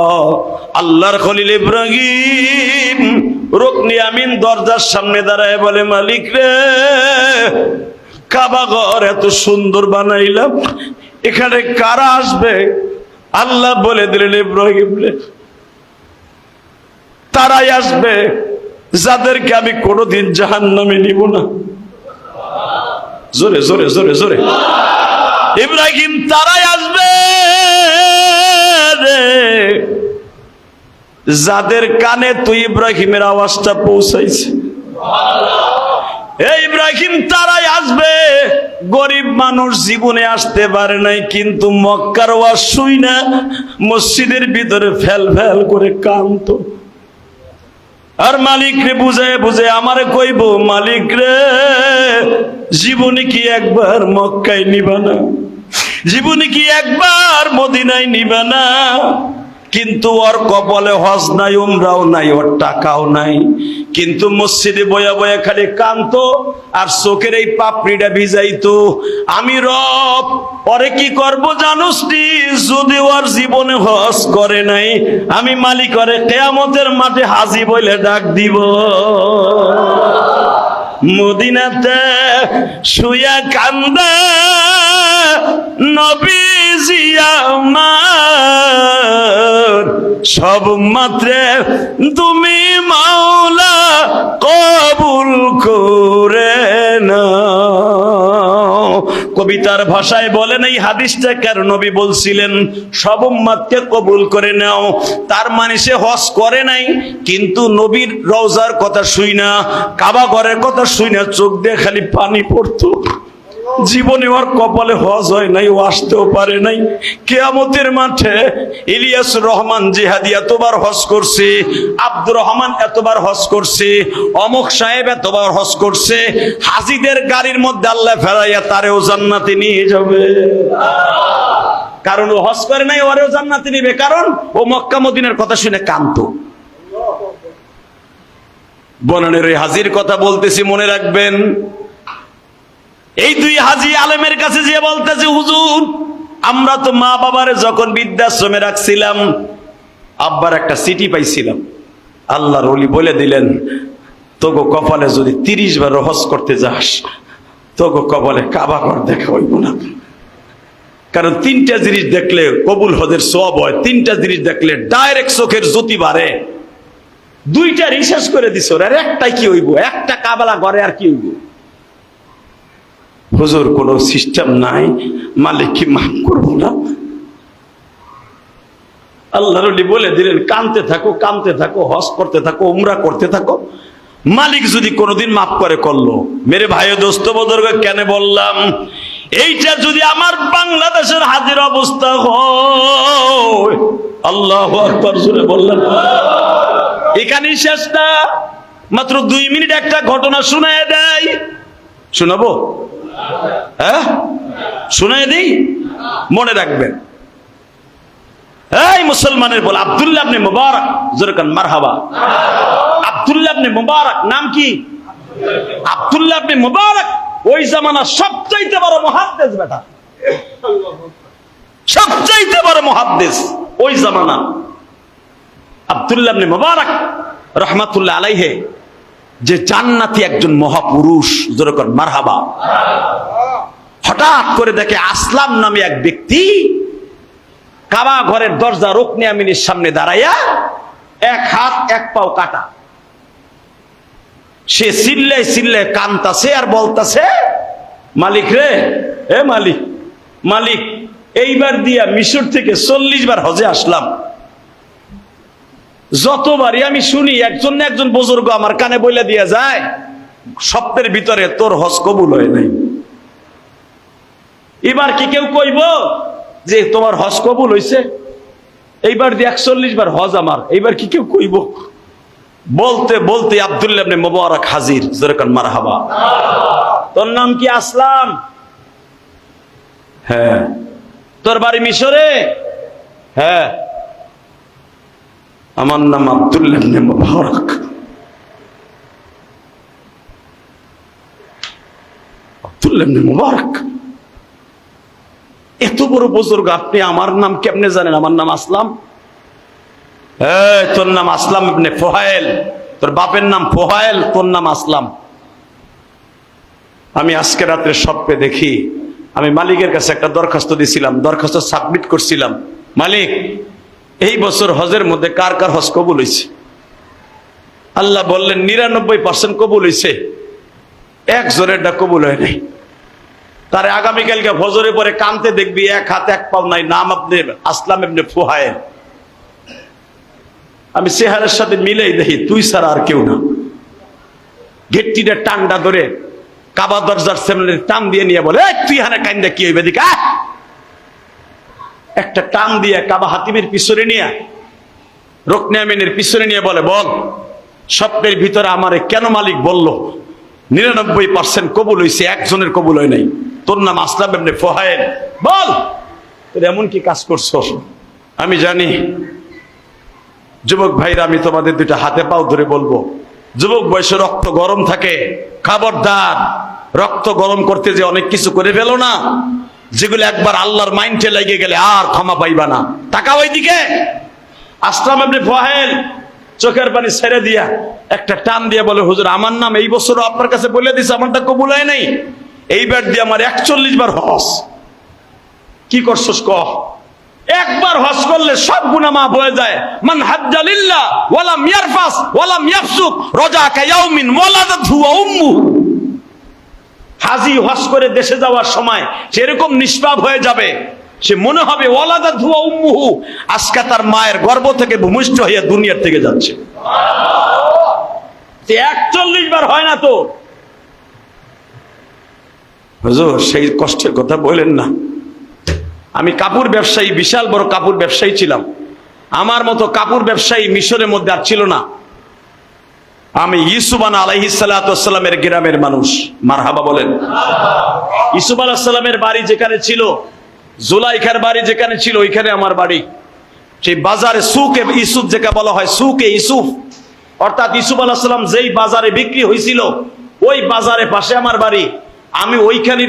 [SPEAKER 1] আল্লাহর খলিল ইব্রাহিম রুকনে আমিন দরজার সামনে দাঁড়ায় বলে, মালিক রে, কাবা ঘর এত সুন্দর বানাইলাম, এখানে কারা আসবে? আল্লাহ বলে দিলেন, ইব্রাহিম রে, তারাই আসবে যাদেরকে আমি কোনোদিন জাহান্নামে নিব না। জোরে জোরে জোরে জোরে ইব্রাহিম, তারাই আসবে রে যাদের কানে তুই ইব্রাহিমের আওয়াজটা পৌঁছাইছে। এই ইব্রাহিম, তারাই আসবে গরিব মানুষ জীবনে আসতে পারে নাই, কিন্তু মক্কার ওয়াজ শুই না মসজিদের ভিতরে ফেল ফেল করে কাঁদতো। আর মালিক রে বুঝায় বুঝায় আমারে কইব, মালিক রে, জীবনে কি একবার মক্কায় নিবা না? জীবনে কি একবার মদিনায় নিবা না? কিন্তু ওর কপালে হজ নাই, উমরাও নাই, ওর টাকাও নাই, কিন্তু মসজিদে বয়া বয়া খালি কাঁদতো আর চোখের এই পাপড়িটা ভিজাইতো। আমি রব পরে কি করব জানোস নি? যদি ওর জীবনে হজ করে নাই, আমি মালিক ওরে কিয়ামতের মাঠে হাজি বলে ডাক দিব। মদিনাতে শুয়া কান্দে নবীজি আমার, সব মাত্রে তুমি মাওলা কবুল করে নাও। কবিতার ভাষায় বলেন, এই হাদিসটা কার নবী বলছিলেন, সব উম্মতকে কবুল করে নাও। তার মানে সে হজ করে নাই, কিন্তু নবীর রওজার কথা শুই না, কাবা ঘরের কথা শুই না, চোখ দিয়ে খালি পানি পড়তো। জীবনে ওর কপালে হজ হয় নাই, ও আসতেও পারে নাই। কিয়ামতের মাঠে ইলিয়াসুর রহমান জিহাদি এতবার হজ করছে, আব্দুর রহমান এতবার হজ করছে, অমুক সাহেব এতবার হজ করছে, হাজিদের গাড়ির মধ্যে আল্লাহ ফেরাইয়া তারেও জান্নাতে নিয়ে যাবে। কারণ ও হজ করে নাই, ওরেও জান্নাতে নিবে, কারণ ও মক্কা মদিনার কথা শুনে কাঁদতো। বনানের এই হাজির কথা বলতেছি, মনে রাখবেন। এই দুই হাজি আলেমের কাছে যে বলতেছে, হুজুর, আমরা তো মা বাবারে যখন বৃদ্ধাশ্রমে রাখছিলাম, আব্বার একটা চিঠি পাইছিলাম, আল্লাহর ওলি বলে দিলেন, তোগো কপালে যদি 30 বার হজ করতে যাস, তোগো কপালে কাবা ঘর দেখা হইব না। কারণ 3টা জিনিস দেখলে কবুল হজের সওয়াব হয়, 3টা জিনিস দেখলে ডাইরেক্ট চোখের জ্যোতি বাড়ে। 2টা রিসার্চ করে দিছ, আর একটাই কি হইব? একটা কাবালা ঘরে আর কি হইব? হুজুর, কোন সিস্টেম নাই, মালিক কি মাফ করবো না? আল্লাহর ওলি বলে দিলেন, কানতে থাকো, কানতে থাকো, হজ করতে থাকো, উমরা করতে থাকো, মালিক যদি কোনোদিন মাফ করে করলো। মেরে ভাই ও দোস্ত বুজুর্গ, কেন বললাম? এইটা যদি আমার বাংলাদেশের হাজির অবস্থা হয়, আল্লাহু আকবার জোরে বললেন। এখানেই শেষ না, মাত্র 2 মিনিট একটা ঘটনা শুনায় দেয়। শোনাবো? হ্যাঁ, শুনায় দেই, মনে রাখবেন। এই মুসলমানের বল, আব্দুল্লাহ ইবনে মুবারক, জোরে কান মারহাবা। আব্দুল্লাহ ইবনে মুবারক নাম কি? আব্দুল্লাহ ইবনে মুবারক ওই জামানার সবচাইতে বড় মুহাদ্দিস বেটা, সবচাইতে বড় মুহাদ্দিস ওই জামানা। আব্দুল্লাহ ইবনে মুবারক রাহমাতুল্লাহ আলাইহি যে জান্নাতি একজন মহাপুরুষ, জোরে কর মারহাবা। হঠাৎ করে দেখে আসলাম নামে এক ব্যক্তি কাবা ঘরের দরজা রুকনে আমিনের সামনে দাঁড়াইয়া, 1 হাত 1 পাও কাটা, সে চিল্লাই চিল্লাই কান্তাছে আর বলতাছে, মালিক রে, এ মালিক, মালিক, এইবার দিয়া মিশর থেকে 40 বার হজে আসলাম, যতবারই আমি শুনি একজন না একজন বুজুর্গ আমার কানে বইলা দিয়া যায়, স্বপ্নের ভিতরে তোর হজ কবুল হয় নাই। এবার কি কেউ কইব যে তোমার হজ কবুল হইছে? এইবার দিয়ে 41 বার হজ আমার, এইবার কি কেউ কইব? বলতে বলতে আব্দুল্লাহ ইবনে মুবারক হাজির। জোরে কান মারহাবা। তোর নাম কি? আসলাম। হ্যাঁ। তোর বাড়ি মিশরে? হ্যাঁ। আমার নাম আব্দুল্লাহ ইবনে মুবারক। আব্দুল্লাহ ইবনে মুবারক, এত বড় বুজুর্গ আপনি আমার নাম কেমনে জানেন? আমার নাম আসলাম। তোর নাম আসলাম ইবনে ফুহাইল, তোর বাপের নাম ফুহাইল, তোর নাম আসলাম। আমি আজকে রাত্রে স্বপ্নে দেখি আমি মালিকের কাছে একটা দরখাস্ত দিছিলাম, দরখাস্ত সাবমিট করছিলাম, মালিক এই বছর হজের মধ্যে কার কার হজ কবুল হয়েছে? আল্লাহ বললেন 99% কবুল হয়েছে, একজনেরটা কবুল হয় নাই। তারে আগামীকালকে ফজরে পরে কানতে দেখবি, এক হাত এক পাও নাই, নাম আপনি আসলাম ইবনে ফুহাইল। আমি চেহারার সাথে মিলেই দেখি তুই ছাড়া আর কেউ না। গেটটিটা টান্ডা ধরে কাবা দরজার সামনে টান দিয়ে নিয়ে বলে, তুই হানে কান্দা কি হইবে দিকা? একটা টান দিয়ে কাবা হাতিমের পিছনে নিয়ে, রুকনে আমিনের পিছনে নিয়ে বলে, বল স্বপ্নের ভিতরে আমারে কেন মালিক বলল 99% কবুল হয়েছে, একজনের কবুল হয় নাই? তোর নাম আসলাম ইবনে ফুহাইল, বল তোর এমন কি কাজ করছো? আমি জানি যুবক ভাইরা, আমি তোমাদের দুইটা হাতে পাও ধরে বলবো, যুবক বয়সে রক্ত গরম থাকে, খবরদার রক্ত গরম করতে যে অনেক কিছু করে ফেলো না, যেগুলো একবার আল্লাহর মাইন্ডে লেগে গেলে আর ক্ষমা পাইবা না। তাকাও ওইদিকে। আসলাম ইবনে ফুহাইল চোখের পানি ছেড়ে দিয়া একটা টান দিয়ে বলে, হুজুর আমার নাম এই বছরও আপনার কাছে বলে দিছে, আমারটা কবুল হয় নাই, এইবার দিয়ে আমার 41 বার হজ। কি করছস কহ? একবার হজ করলে সব গুনাহ মাফ হয়ে যায়। মান হাজ্জা লিল্লাহ ওয়া লাম ইয়ারফাস ওয়া লাম ইয়াফসুক রাজা কায়াউমিন ওয়ালাদাতহু উম্মুহু। হাজী হজ করে দেশে যাওয়ার সময় সেরকম নিষ্পাপ হয়ে যাবে, সে মনে হবে ওয়ালাদাতহু উম্মুহু, আজকে তার মায়ের গর্ভ থেকে ভূমিষ্ঠ হয়ে দুনিয়ার থেকে যাচ্ছে। 41 বার হয় না তো? হুজুর সেই কষ্টের কথা বলেন না। আমি কাপড় ব্যবসায়ী, বিশাল বড় কাপড় ব্যবসায়ী ছিলাম। আমার মতো কাপড় ব্যবসায়ী মিশরের মধ্যে আর ছিল না। আমি ইউসুফ আলাইহিস সালাতু ওয়াস সালামের গ্রামের মানুষ। মারহাবা বলেন। ইউসুফ আলাইহিস সালামের বাড়ি যেখানে ছিল, জুলাইখার বাড়ি যেখানে ছিল, ওইখানে আমার বাড়ি। সেই বাজারে সুকে ইউসুফ যেটা বলা হয়, সুকে ইউসুফ, অর্থাৎ ইউসুফ আলাইহিস সালাম যেই বাজারে বিক্রি হয়েছিল ওই বাজারে পাশে আমার বাড়ি। আমি ওইখানে